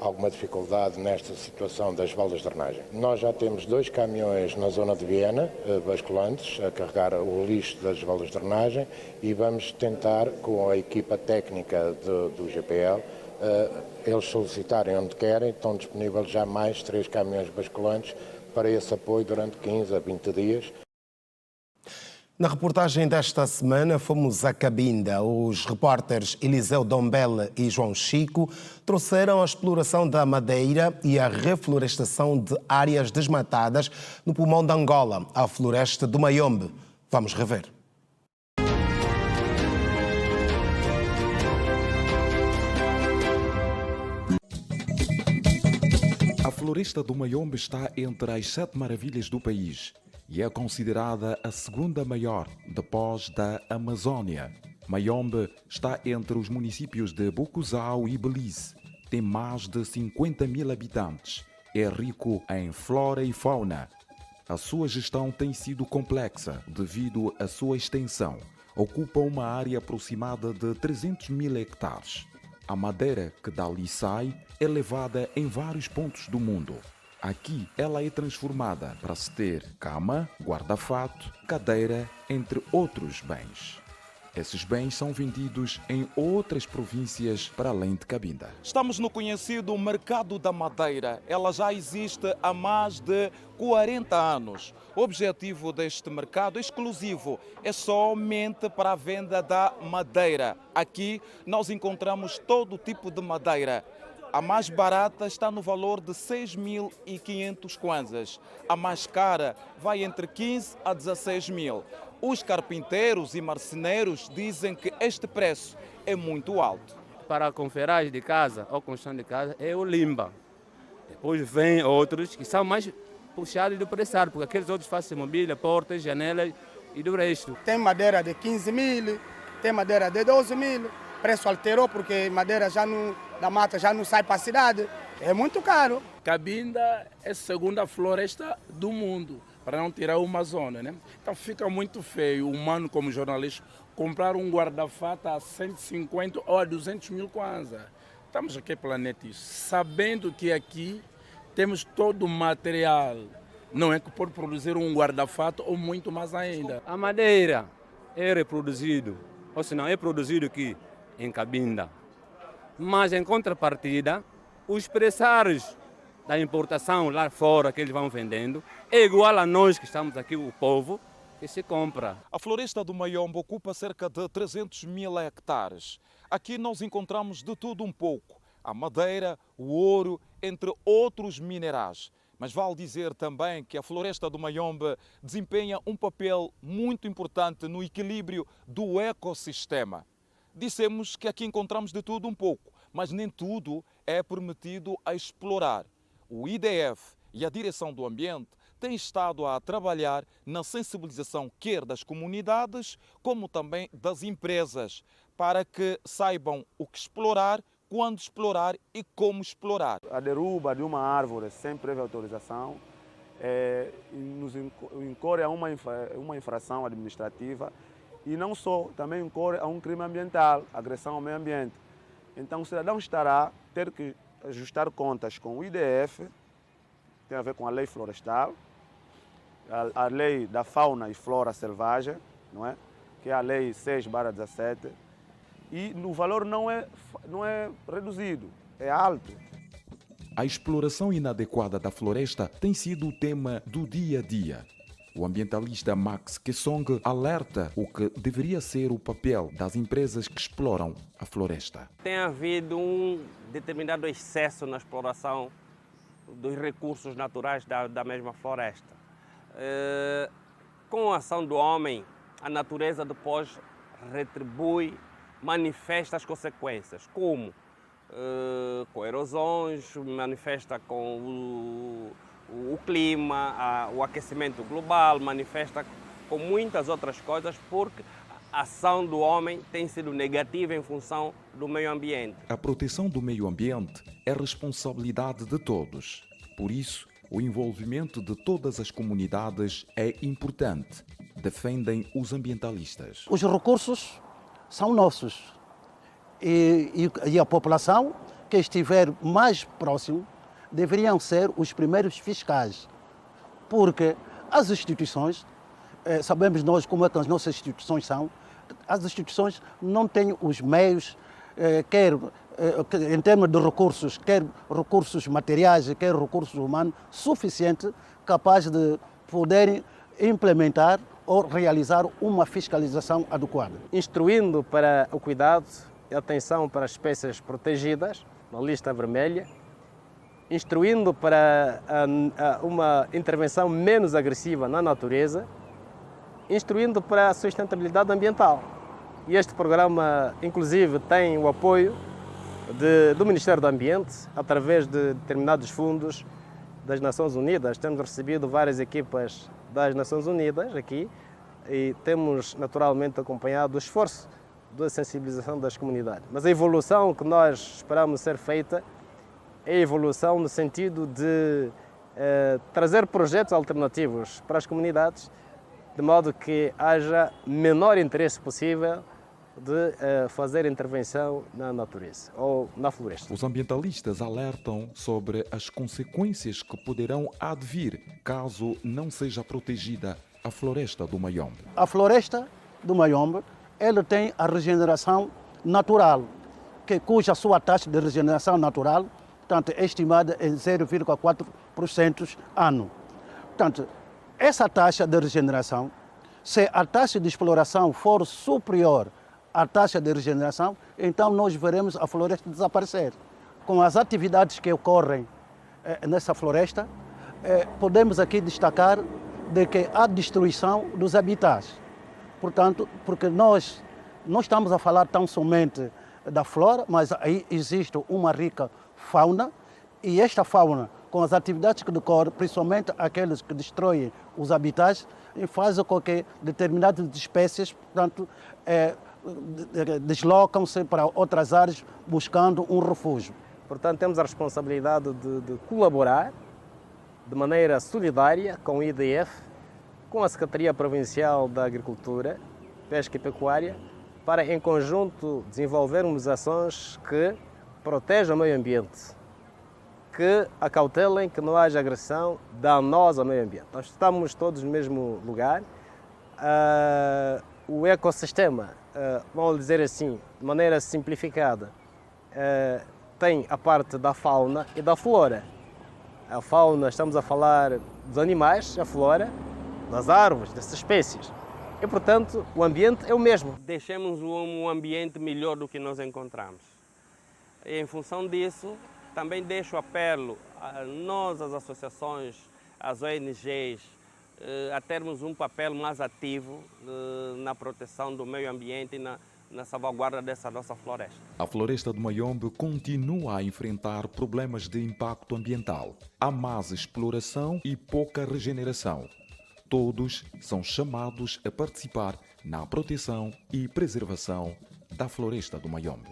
alguma dificuldade nesta situação das valas de drenagem. Nós já temos 2 caminhões na zona de Viena, basculantes, a carregar o lixo das valas de drenagem, e vamos tentar, com a equipa técnica do GPL, eles solicitarem onde querem. Estão disponíveis já mais 3 caminhões basculantes para esse apoio durante 15 a 20 dias. Na reportagem desta semana fomos a Cabinda. Os repórteres Eliseu Dombele e João Chico trouxeram a exploração da madeira e a reflorestação de áreas desmatadas no pulmão de Angola, a floresta do Mayombe. Vamos rever. A floresta do Mayombe está entre as 7 maravilhas do país e é considerada a segunda maior depois da Amazônia. Mayombe está entre os municípios de Bucuzau e Belize. Tem mais de 50.000 habitantes. É rico em flora e fauna. A sua gestão tem sido complexa devido à sua extensão. Ocupa uma área aproximada de 300.000 hectares. A madeira que dali sai é levada em vários pontos do mundo. Aqui ela é transformada para se ter cama, guarda-fato, cadeira, entre outros bens. Esses bens são vendidos em outras províncias para além de Cabinda. Estamos no conhecido Mercado da Madeira. Ela já existe há mais de 40 anos. O objetivo deste mercado exclusivo é somente para a venda da madeira. Aqui nós encontramos todo tipo de madeira. A mais barata está no valor de 6.500 kwanzas. A mais cara vai entre 15 a 16 mil. Os carpinteiros e marceneiros dizem que este preço é muito alto. Para a conferagem de casa ou construção de casa é o limba. Depois vem outros que são mais puxar e depressar, porque aqueles outros fazem mobília, portas, janelas e do resto. Tem madeira de 15 mil, tem madeira de 12 mil, o preço alterou porque madeira da mata já não sai para a cidade, é muito caro. Cabinda é a segunda floresta do mundo, para não tirar uma zona, né? Então fica muito feio, humano como jornalista, comprar um guarda-fato a 150 ou a 200 mil kwanza. Estamos aqui planeta isso, sabendo que aqui temos todo o material, não é que pode produzir um guarda-fato ou muito mais ainda. A madeira é reproduzido, ou se não é produzido aqui em Cabinda. Mas em contrapartida, os preços da importação lá fora que eles vão vendendo é igual a nós que estamos aqui, o povo, que se compra. A floresta do Mayombe ocupa cerca de 300 mil hectares. Aqui nós encontramos de tudo um pouco. A madeira, o ouro, entre outros minerais. Mas vale dizer também que a floresta do Mayombe desempenha um papel muito importante no equilíbrio do ecossistema. Dissemos que aqui encontramos de tudo um pouco, mas nem tudo é permitido a explorar. O IDF e a Direção do Ambiente têm estado a trabalhar na sensibilização quer das comunidades, como também das empresas, para que saibam o que explorar, quando explorar e como explorar. A derruba de uma árvore sem prévia autorização nos incorre a uma infração administrativa e não só, também incorre a um crime ambiental, agressão ao meio ambiente. Então o cidadão estará a ter que ajustar contas com o IDF, tem a ver com a lei florestal, a lei da fauna e flora selvagem, não é? Que é a lei 6/17, e o valor não é reduzido, é alto. A exploração inadequada da floresta tem sido o tema do dia a dia. O ambientalista Max Kessong alerta o que deveria ser o papel das empresas que exploram a floresta. Tem havido um determinado excesso na exploração dos recursos naturais da mesma floresta. Com a ação do homem, a natureza depois retribui, manifesta as consequências, como com erosões, manifesta com o clima, o aquecimento global, manifesta com muitas outras coisas, porque a ação do homem tem sido negativa em função do meio ambiente. A proteção do meio ambiente é responsabilidade de todos. Por isso, o envolvimento de todas as comunidades é importante, defendem os ambientalistas. Os recursos são nossos e a população que estiver mais próximo deveriam ser os primeiros fiscais, porque as instituições, sabemos nós como é que as nossas instituições são, as instituições não têm os meios, quer em termos de recursos, quer recursos materiais, quer recursos humanos, suficiente, capaz de poderem implementar ou realizar uma fiscalização adequada. Instruindo para o cuidado e atenção para as espécies protegidas, na lista vermelha, instruindo para uma intervenção menos agressiva na natureza, instruindo para a sustentabilidade ambiental. E este programa, inclusive, tem o apoio do Ministério do Ambiente, através de determinados fundos das Nações Unidas. Temos recebido várias equipas das Nações Unidas aqui e temos naturalmente acompanhado o esforço da sensibilização das comunidades. Mas a evolução que nós esperamos ser feita é a evolução no sentido de trazer projetos alternativos para as comunidades, de modo que haja menor interesse possível de fazer intervenção na natureza ou na floresta. Os ambientalistas alertam sobre as consequências que poderão advir caso não seja protegida a floresta do Mayombe. A floresta do Mayombe, ela tem a regeneração natural, cuja sua taxa de regeneração natural, portanto, é estimada em 0,4% ano. Portanto, essa taxa de regeneração, se a taxa de exploração for superior à taxa de regeneração, então nós veremos a floresta desaparecer. Com as atividades que ocorrem nessa floresta, podemos aqui destacar de que há destruição dos habitats. Portanto, porque nós não estamos a falar tão somente da flora, mas aí existe uma rica fauna, e esta fauna com as atividades que decorrem, principalmente aqueles que destroem os habitats, e fazem com que determinadas espécies, portanto, deslocam-se para outras áreas buscando um refúgio. Portanto, temos a responsabilidade de colaborar de maneira solidária com o IDF, com a Secretaria Provincial da Agricultura, Pesca e Pecuária, para, em conjunto, desenvolvermos ações que protejam o meio ambiente, que acautelem que não haja agressão danosa ao meio ambiente. Nós estamos todos no mesmo lugar. O ecossistema, vamos dizer assim, de maneira simplificada, tem a parte da fauna e da flora. A fauna, estamos a falar dos animais, a flora, das árvores, das espécies. E, portanto, o ambiente é o mesmo. Deixemos um ambiente melhor do que nós encontramos. E, em função disso, também deixo apelo a nós, as associações, as ONGs, a termos um papel mais ativo na proteção do meio ambiente e na salvaguarda dessa nossa floresta. A floresta do Mayombe continua a enfrentar problemas de impacto ambiental. Há mais exploração e pouca regeneração. Todos são chamados a participar na proteção e preservação da floresta do Mayombe.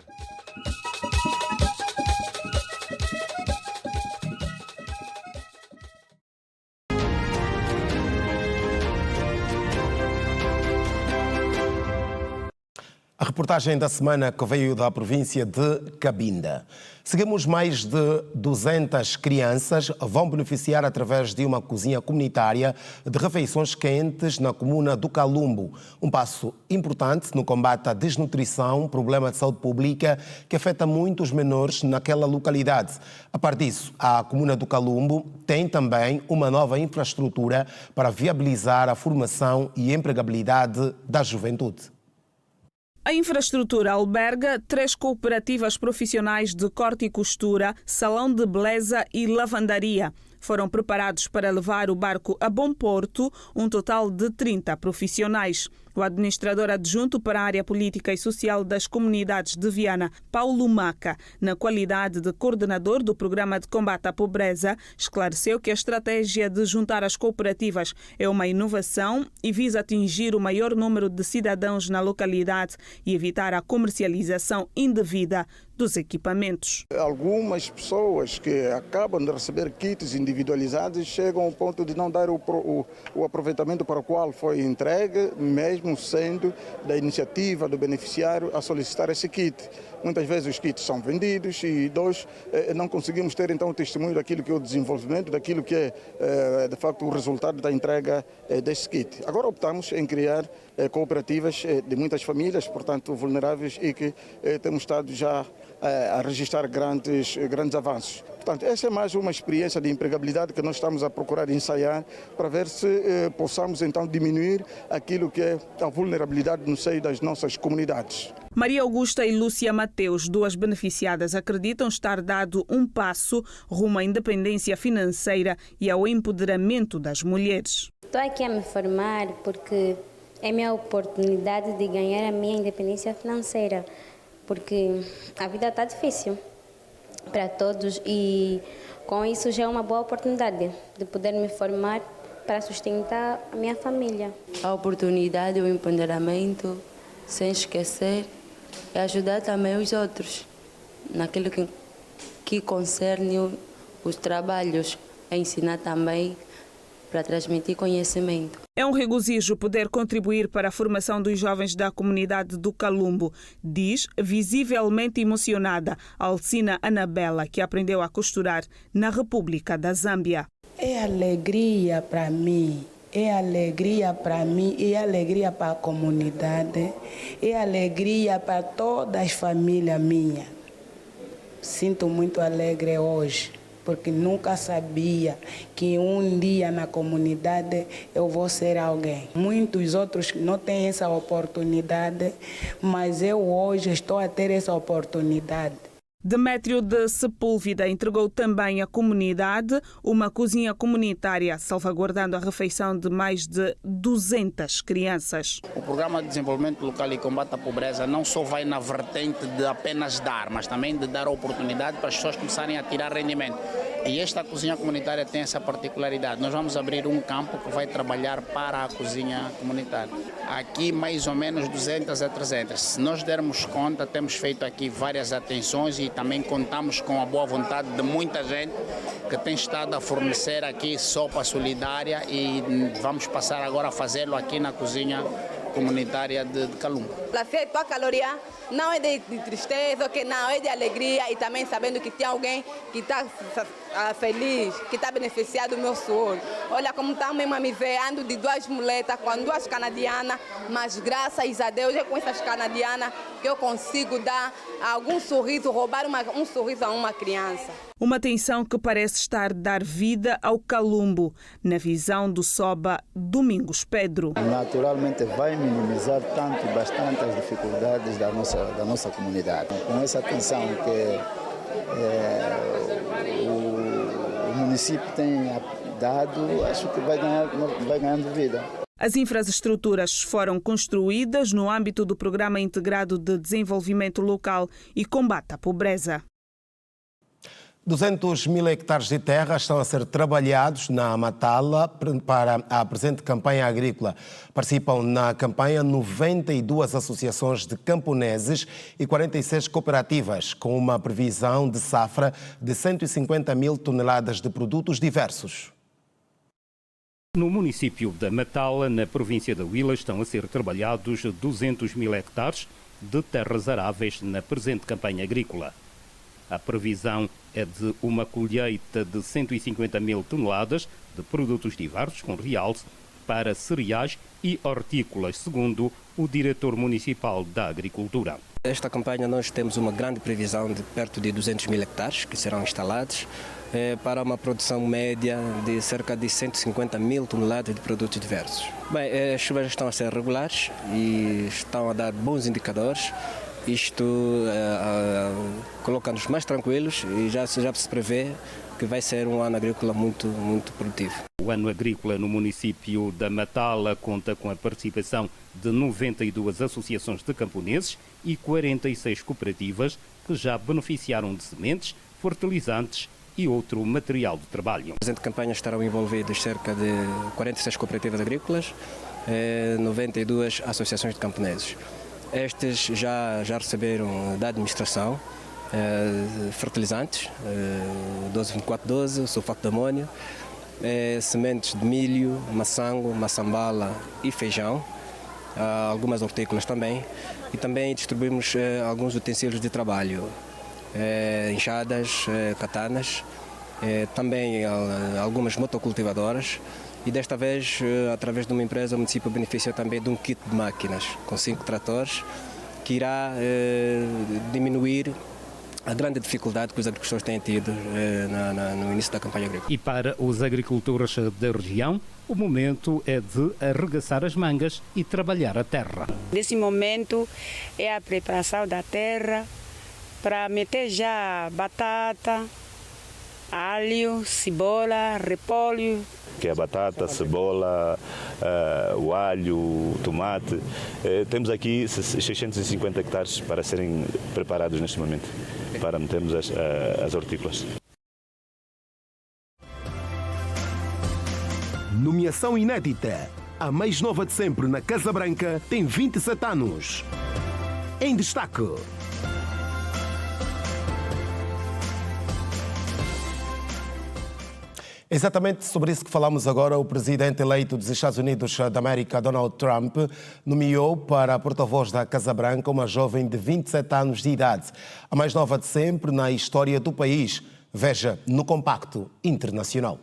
A reportagem da semana que veio da província de Cabinda. Seguimos, mais de 200 crianças vão beneficiar através de uma cozinha comunitária de refeições quentes na comuna do Calumbo. Um passo importante no combate à desnutrição, problema de saúde pública que afeta muitos menores naquela localidade. A par disso, a comuna do Calumbo tem também uma nova infraestrutura para viabilizar a formação e empregabilidade da juventude. A infraestrutura alberga 3 cooperativas profissionais de corte e costura, salão de beleza e lavandaria. Foram preparados para levar o barco a bom porto, um total de 30 profissionais. O administrador adjunto para a área política e social das comunidades de Viana, Paulo Maca, na qualidade de coordenador do programa de combate à pobreza, esclareceu que a estratégia de juntar as cooperativas é uma inovação e visa atingir o maior número de cidadãos na localidade e evitar a comercialização indevida dos equipamentos. Algumas pessoas que acabam de receber kits individualizados chegam ao ponto de não dar o aproveitamento para o qual foi entregue, mesmo sendo da iniciativa do beneficiário a solicitar esse kit. Muitas vezes os kits são vendidos e não conseguimos ter então o testemunho daquilo que é o desenvolvimento, daquilo que é de facto o resultado da entrega desse kit. Agora optamos em criar cooperativas de muitas famílias, portanto vulneráveis, e que temos estado já a registrar grandes avanços. Portanto, essa é mais uma experiência de empregabilidade que nós estamos a procurar ensaiar para ver se possamos então diminuir aquilo que é a vulnerabilidade no seio das nossas comunidades. Maria Augusta e Lúcia Mateus, 2 beneficiadas, acreditam estar dado um passo rumo à independência financeira e ao empoderamento das mulheres. Estou aqui a me formar porque é a minha oportunidade de ganhar a minha independência financeira, porque a vida está difícil para todos e com isso já é uma boa oportunidade de poder me formar para sustentar a minha família. A oportunidade, o empoderamento, sem esquecer, é ajudar também os outros naquilo que concerne os trabalhos, é ensinar também para transmitir conhecimento. É um regozijo poder contribuir para a formação dos jovens da comunidade do Calumbo, diz, visivelmente emocionada, Alcina Anabela, que aprendeu a costurar na República da Zâmbia. É alegria para mim. É alegria para mim, é alegria para a comunidade, é alegria para todas as famílias minhas. Sinto muito alegre hoje, porque nunca sabia que um dia na comunidade eu vou ser alguém. Muitos outros não têm essa oportunidade, mas eu hoje estou a ter essa oportunidade. Demétrio de Sepúlveda entregou também à comunidade uma cozinha comunitária, salvaguardando a refeição de mais de 200 crianças. O Programa de Desenvolvimento Local e Combate à Pobreza não só vai na vertente de apenas dar, mas também de dar oportunidade para as pessoas começarem a tirar rendimento. E esta cozinha comunitária tem essa particularidade. Nós vamos abrir um campo que vai trabalhar para a cozinha comunitária. Aqui mais ou menos 200 a 300. Se nós dermos conta, temos feito aqui várias atenções e também contamos com a boa vontade de muita gente que tem estado a fornecer aqui sopa solidária e vamos passar agora a fazê-lo aqui na cozinha comunitária de Calumba. A festa caloria não é de tristeza, que não é de alegria e também sabendo que tem alguém que está feliz, que está beneficiado do meu suor. Olha como está mesmo a me ver, ando de 2 muletas com 2 canadianas, mas graças a Deus é com essas canadianas que eu consigo dar algum sorriso, roubar um sorriso a uma criança. Uma atenção que parece estar a dar vida ao calumbo, na visão do Soba Domingos Pedro. Naturalmente vai minimizar bastante as dificuldades da nossa comunidade. Com essa atenção que o município tem dado, acho que vai ganhando vida. As infraestruturas foram construídas no âmbito do Programa Integrado de Desenvolvimento Local e Combate à Pobreza. 200 mil hectares de terra estão a ser trabalhados na Matala para a presente campanha agrícola. Participam na campanha 92 associações de camponeses e 46 cooperativas, com uma previsão de safra de 150 mil toneladas de produtos diversos. No município da Matala, na província da Huila, estão a ser trabalhados 200 mil hectares de terras aráveis na presente campanha agrícola. A previsão é de uma colheita de 150 mil toneladas de produtos diversos, com realce para cereais e hortícolas, segundo o diretor municipal da Agricultura. Esta campanha nós temos uma grande previsão de perto de 200 mil hectares que serão instalados para uma produção média de cerca de 150 mil toneladas de produtos diversos. Bem, as chuvas estão a ser regulares e estão a dar bons indicadores. Isto coloca-nos mais tranquilos e já se prevê que vai ser um ano agrícola muito produtivo. O ano agrícola no município da Matala conta com a participação de 92 associações de camponeses e 46 cooperativas que já beneficiaram de sementes, fertilizantes e outro material de trabalho. Na presente campanha estarão envolvidos cerca de 46 cooperativas agrícolas, 92 associações de camponeses. Estes já receberam da administração fertilizantes, 12-24-12, sulfato de amônio, sementes de milho, maçango, maçambala e feijão, algumas hortícolas também, e também distribuímos alguns utensílios de trabalho, enxadas, katanas, também algumas motocultivadoras. E desta vez, através de uma empresa, o município beneficia também de um kit de máquinas com 5 tratores, que irá diminuir a grande dificuldade que os agricultores têm tido no início da campanha agrícola. E para os agricultores da região, o momento é de arregaçar as mangas e trabalhar a terra. Nesse momento é a preparação da terra para meter já batata, alho, cebola, repolho. Que é a batata, cebola, o alho, o tomate. Temos aqui 650 hectares para serem preparados neste momento, para metermos as hortícolas. Nomeação inédita. A mais nova de sempre na Casa Branca tem 27 anos. Em destaque. Exatamente sobre isso que falamos agora, o presidente eleito dos Estados Unidos da América, Donald Trump, nomeou para a porta-voz da Casa Branca uma jovem de 27 anos de idade, a mais nova de sempre na história do país. Veja no Compacto Internacional.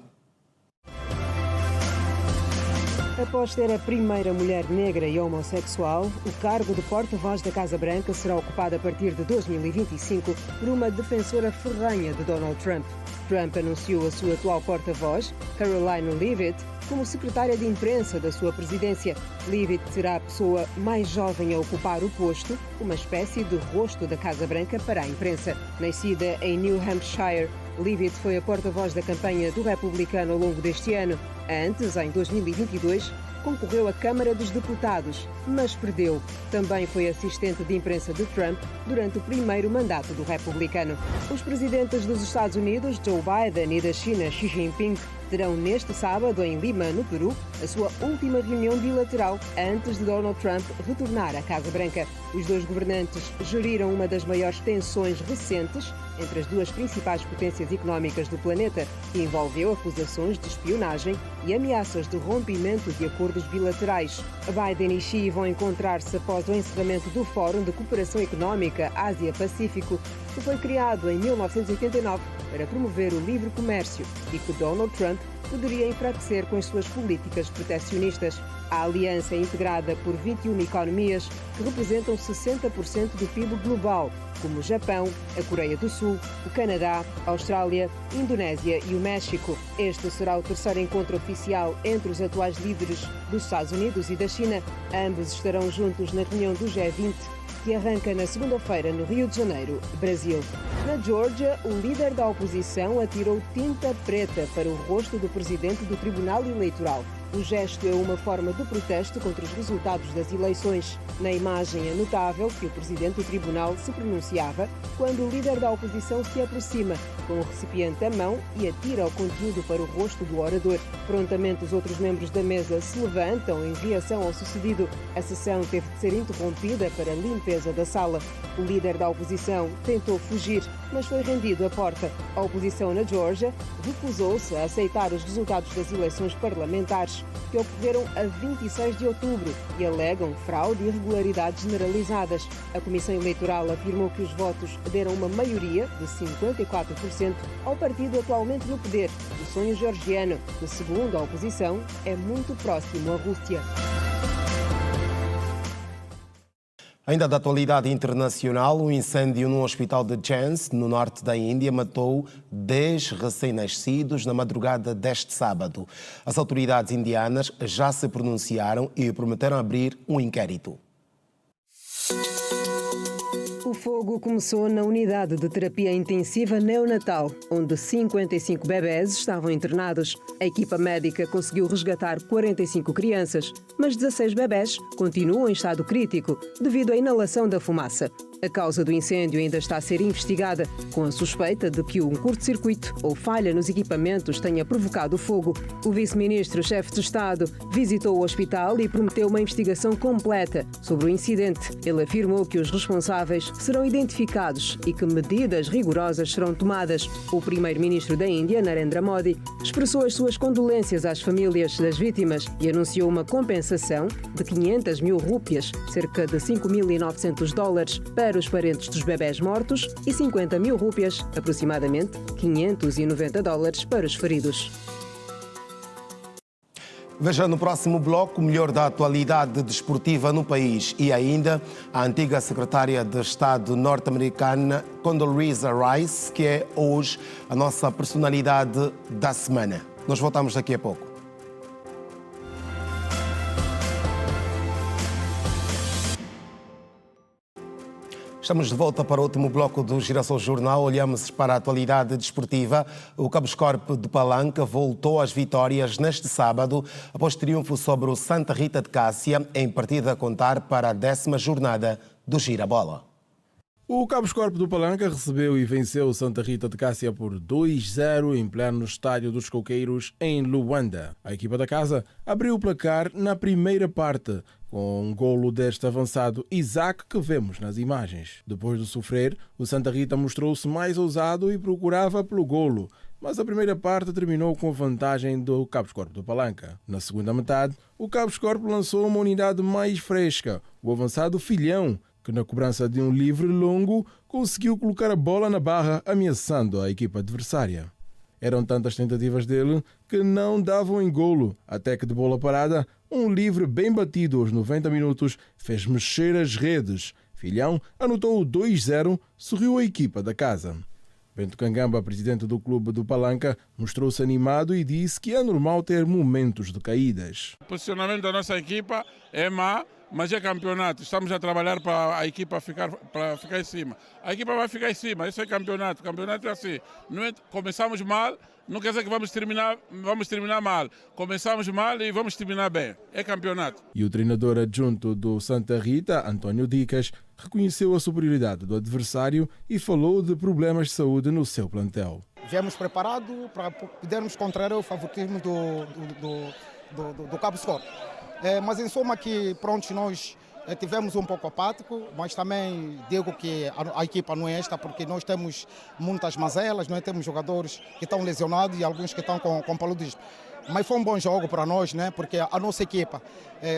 Após ser a primeira mulher negra e homossexual, o cargo de porta-voz da Casa Branca será ocupado a partir de 2025 por uma defensora ferrenha de Donald Trump. Trump anunciou a sua atual porta-voz, Karoline Leavitt, como secretária de imprensa da sua presidência. Leavitt será a pessoa mais jovem a ocupar o posto, uma espécie de rosto da Casa Branca para a imprensa. Nascida em New Hampshire, Leavitt foi a porta-voz da campanha do republicano ao longo deste ano. Antes, em 2022, concorreu à Câmara dos Deputados, mas perdeu. Também foi assistente de imprensa de Trump durante o primeiro mandato do republicano. Os presidentes dos Estados Unidos, Joe Biden, e da China, Xi Jinping, terão neste sábado, em Lima, no Peru, a sua última reunião bilateral antes de Donald Trump retornar à Casa Branca. Os dois governantes geriram uma das maiores tensões recentes entre as duas principais potências económicas do planeta, que envolveu acusações de espionagem e ameaças de rompimento de acordos bilaterais. Biden e Xi vão encontrar-se após o encerramento do Fórum de Cooperação Económica Ásia-Pacífico, que foi criado em 1989 para promover o livre comércio e que Donald Trump poderia enfraquecer com as suas políticas protecionistas. A aliança é integrada por 21 economias que representam 60% do PIB global, como o Japão, a Coreia do Sul, o Canadá, a Austrália, a Indonésia e o México. Este será o terceiro encontro oficial entre os atuais líderes dos Estados Unidos e da China. Ambos estarão juntos na reunião do G20, que arranca na segunda-feira no Rio de Janeiro, Brasil. Na Geórgia, o líder da oposição atirou tinta preta para o rosto do presidente do Tribunal Eleitoral. O gesto é uma forma de protesto contra os resultados das eleições. Na imagem é notável que o presidente do tribunal se pronunciava quando o líder da oposição se aproxima com o recipiente à mão e atira o conteúdo para o rosto do orador. Prontamente, os outros membros da mesa se levantam em reação ao sucedido. A sessão teve de ser interrompida para a limpeza da sala. O líder da oposição tentou fugir, mas foi rendido à porta. A oposição na Geórgia recusou-se a aceitar os resultados das eleições parlamentares, que ocorreram a 26 de outubro e alegam fraude e irregularidades generalizadas. A Comissão Eleitoral afirmou que os votos deram uma maioria de 54% ao partido atualmente no poder, o Sonho Georgiano, que, segundo a oposição, é muito próximo à Rússia. Ainda da atualidade internacional, um incêndio num hospital de Jhansi, no norte da Índia, matou 10 recém-nascidos na madrugada deste sábado. As autoridades indianas já se pronunciaram e prometeram abrir um inquérito. O fogo começou na unidade de terapia intensiva neonatal, onde 55 bebés estavam internados. A equipa médica conseguiu resgatar 45 crianças, mas 16 bebés continuam em estado crítico devido à inalação da fumaça. A causa do incêndio ainda está a ser investigada, com a suspeita de que um curto-circuito ou falha nos equipamentos tenha provocado o fogo. O vice-ministro-chefe de Estado visitou o hospital e prometeu uma investigação completa sobre o incidente. Ele afirmou que os responsáveis serão identificados e que medidas rigorosas serão tomadas. O primeiro-ministro da Índia, Narendra Modi, expressou as suas condolências às famílias das vítimas e anunciou uma compensação de 500 mil rúpias, cerca de $5.900, para os parentes dos bebés mortos e 50 mil rúpias, aproximadamente $590, para os feridos. Veja no próximo bloco o melhor da atualidade desportiva no país e ainda a antiga secretária de Estado norte-americana Condoleezza Rice, que é hoje a nossa personalidade da semana. Nós voltamos daqui a pouco. Estamos de volta para o último bloco do Girassol Jornal. Olhamos para a atualidade desportiva. O Cabos-Corp de Palanca voltou às vitórias neste sábado, após triunfo sobre o Santa Rita de Cássia, em partida a contar para a 10ª jornada do Gira-Bola. O Cabos-Corp do Palanca recebeu e venceu o Santa Rita de Cássia por 2-0 em pleno estádio dos Coqueiros, em Luanda. A equipa da casa abriu o placar na primeira parte, com um golo deste avançado Isaac que vemos nas imagens. Depois de sofrer, o Santa Rita mostrou-se mais ousado e procurava pelo golo, mas a primeira parte terminou com a vantagem do Cabos-Corp do Palanca. Na segunda metade, o Cabos-Corp lançou uma unidade mais fresca, o avançado Filhão, que na cobrança de um livre longo conseguiu colocar a bola na barra, ameaçando a equipa adversária. Eram tantas tentativas dele que não davam em golo, até que de bola parada, um livre bem batido aos 90 minutos fez mexer as redes. Filhão anotou o 2-0, sorriu a equipa da casa. Bento Cangamba, presidente do clube do Palanca, mostrou-se animado e disse que é normal ter momentos de caídas. O posicionamento da nossa equipa é má, mas é campeonato. Estamos a trabalhar para a equipa ficar em cima. A equipa vai ficar em cima, isso é campeonato. Campeonato é assim. Não é, começamos mal, não quer dizer que vamos terminar mal. Começamos mal e vamos terminar bem. É campeonato. E o treinador adjunto do Santa Rita, António Dicas, reconheceu a superioridade do adversário e falou de problemas de saúde no seu plantel. Viemos preparados para podermos contrariar o favoritismo do Cabo Score. Mas em soma que pronto, nós tivemos um pouco apático, mas também digo que a equipa não é esta, porque nós temos muitas mazelas, nós temos jogadores que estão lesionados e alguns que estão com paludismo. Mas foi um bom jogo para nós, né? Porque a nossa equipa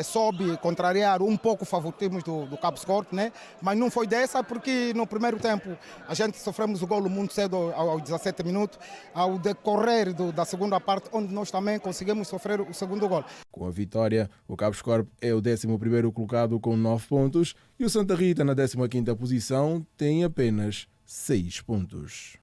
soube contrariar um pouco o favoritismo do Cabo Score, né? Mas não foi dessa, porque no primeiro tempo a gente sofremos o golo muito cedo, aos 17 minutos, ao decorrer da segunda parte, onde nós também conseguimos sofrer o segundo golo. Com a vitória, o Cabo Score é o 11º colocado com 9 pontos e o Santa Rita, na 15ª posição, tem apenas 6 pontos.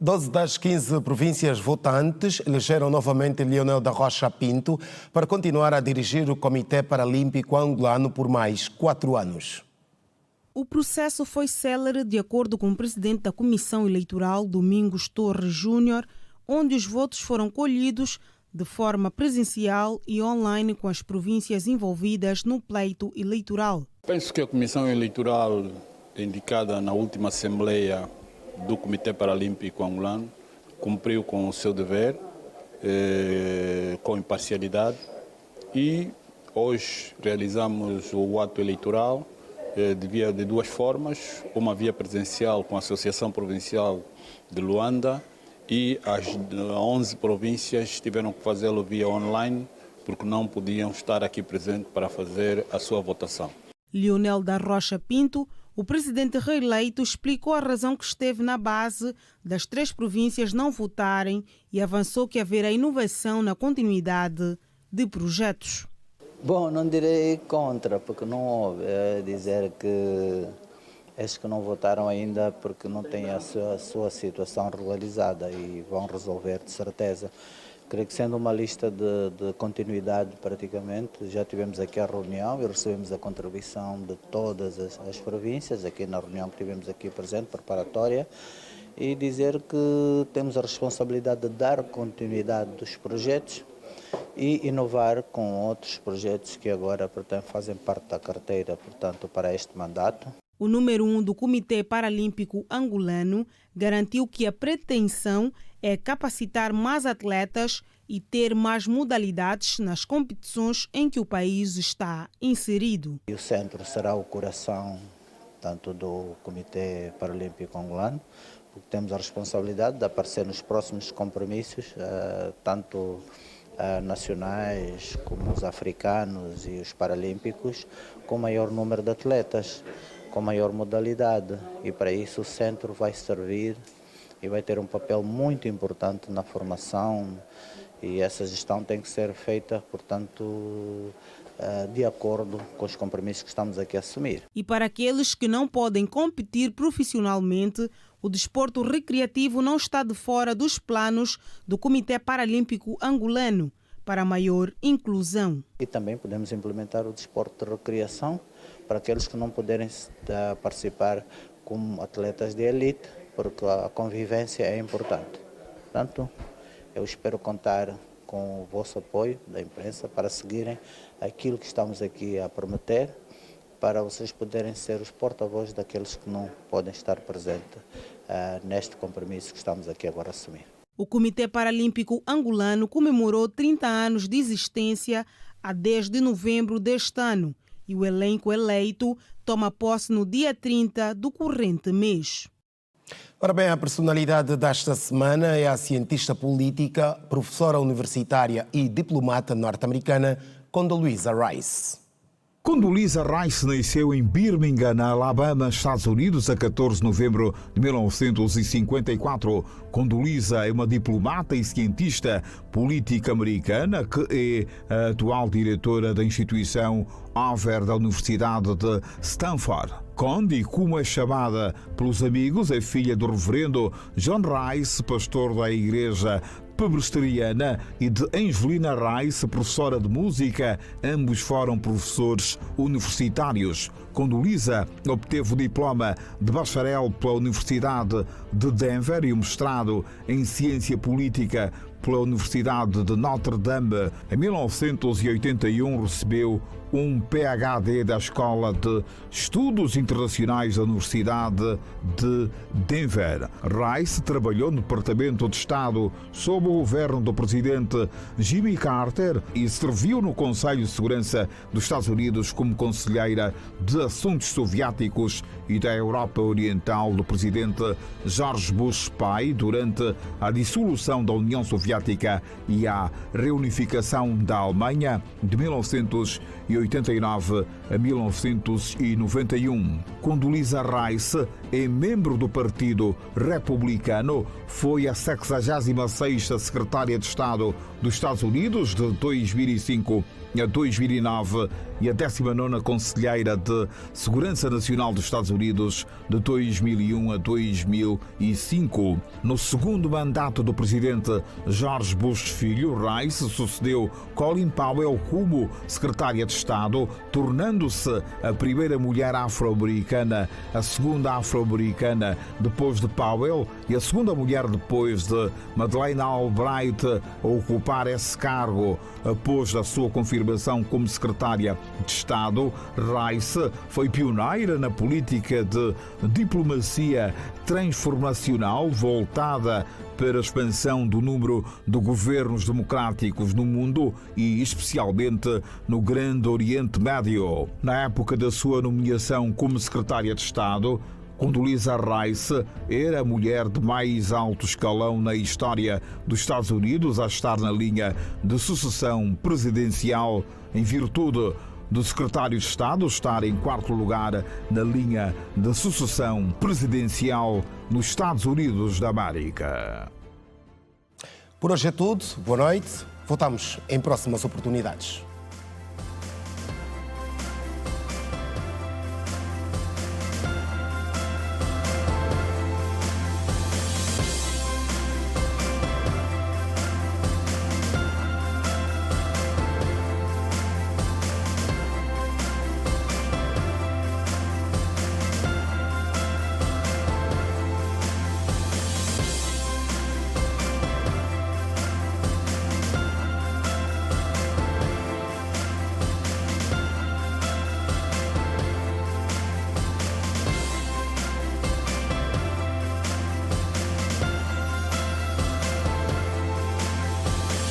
12 das 15 províncias votantes elegeram novamente Leonel da Rocha Pinto para continuar a dirigir o Comitê Paralímpico Angolano por mais 4 anos. O processo foi célere, de acordo com o presidente da Comissão Eleitoral, Domingos Torres Júnior, onde os votos foram colhidos de forma presencial e online com as províncias envolvidas no pleito eleitoral. Penso que a Comissão Eleitoral, indicada na última Assembleia do Comitê Paralímpico Angolano, cumpriu com o seu dever, com imparcialidade, e hoje realizamos o ato eleitoral de 2 formas, uma via presencial com a Associação Provincial de Luanda, e as 11 províncias tiveram que fazê-lo via online, porque não podiam estar aqui presentes para fazer a sua votação. Leonel da Rocha Pinto, o presidente reeleito, explicou a razão que esteve na base das 3 províncias não votarem e avançou que haverá inovação na continuidade de projetos. Bom, não direi contra, porque não houve. É dizer que estes que não votaram ainda porque não têm a sua situação regularizada e vão resolver de certeza. Creio que sendo uma lista de continuidade praticamente, já tivemos aqui a reunião e recebemos a contribuição de todas as províncias, aqui na reunião que tivemos aqui presente, preparatória, e dizer que temos a responsabilidade de dar continuidade dos projetos e inovar com outros projetos que agora portanto, fazem parte da carteira, portanto, para este mandato. O número 1 do Comitê Paralímpico Angolano garantiu que a pretensão é capacitar mais atletas e ter mais modalidades nas competições em que o país está inserido. E o centro será o coração tanto do Comitê Paralímpico Angolano, porque temos a responsabilidade de aparecer nos próximos compromissos, tanto nacionais como os africanos e os paralímpicos, com maior número de atletas, com maior modalidade, e para isso o centro vai servir e vai ter um papel muito importante na formação, e essa gestão tem que ser feita, portanto, de acordo com os compromissos que estamos aqui a assumir. E para aqueles que não podem competir profissionalmente, o desporto recreativo não está de fora dos planos do Comitê Paralímpico Angolano para maior inclusão. E também podemos implementar o desporto de recreação para aqueles que não puderem participar como atletas de elite, porque a convivência é importante. Portanto, eu espero contar com o vosso apoio da imprensa para seguirem aquilo que estamos aqui a prometer, para vocês poderem ser os porta-vozes daqueles que não podem estar presentes neste compromisso que estamos aqui agora a assumir. O Comitê Paralímpico Angolano comemorou 30 anos de existência a 10 de novembro deste ano e o elenco eleito toma posse no dia 30 do corrente mês. Ora bem, a personalidade desta semana é a cientista política, professora universitária e diplomata norte-americana Condoleezza Rice. Condoleezza Rice nasceu em Birmingham, na Alabama, Estados Unidos, a 14 de novembro de 1954. Condoleezza é uma diplomata e cientista política americana que é a atual diretora da instituição Hoover da Universidade de Stanford. Condi, como é chamada pelos amigos, é filha do reverendo John Rice, pastor da Igreja presbiteriana, e de Angelina Rice, professora de música. Ambos foram professores universitários. Condoleezza obteve o diploma de bacharel pela Universidade de Denver e o mestrado em Ciência Política pela Universidade de Notre Dame. Em 1981 recebeu um PhD da Escola de Estudos Internacionais da Universidade de Denver. Rice trabalhou no Departamento de Estado sob o governo do presidente Jimmy Carter e serviu no Conselho de Segurança dos Estados Unidos como conselheira de Assuntos Soviéticos e da Europa Oriental do presidente George Bush pai durante a dissolução da União Soviética e a reunificação da Alemanha de 1989 a 1991. Condoleezza Rice é membro do Partido Republicano, foi a 66ª secretária de Estado dos Estados Unidos de 2005 a 2009 e a 19ª conselheira de Segurança Nacional dos Estados Unidos de 2001 a 2005. No segundo mandato do presidente George Bush Filho, Rice sucedeu Colin Powell como secretária de Estado, tornando-se a primeira mulher afro-americana, a segunda afro-americana depois de Powell e a segunda mulher depois de Madeleine Albright a ocupar esse cargo. Após a sua confirmação como secretária de Estado, Rice foi pioneira na política de diplomacia transformacional voltada para a expansão do número de governos democráticos no mundo e especialmente no Grande Oriente Médio. Na época da sua nomeação como secretária de Estado, Condoleezza Rice era a mulher de mais alto escalão na história dos Estados Unidos a estar na linha de sucessão presidencial, em virtude do secretário de Estado estar em quarto lugar na linha de sucessão presidencial nos Estados Unidos da América. Por hoje é tudo. Boa noite. Voltamos em próximas oportunidades.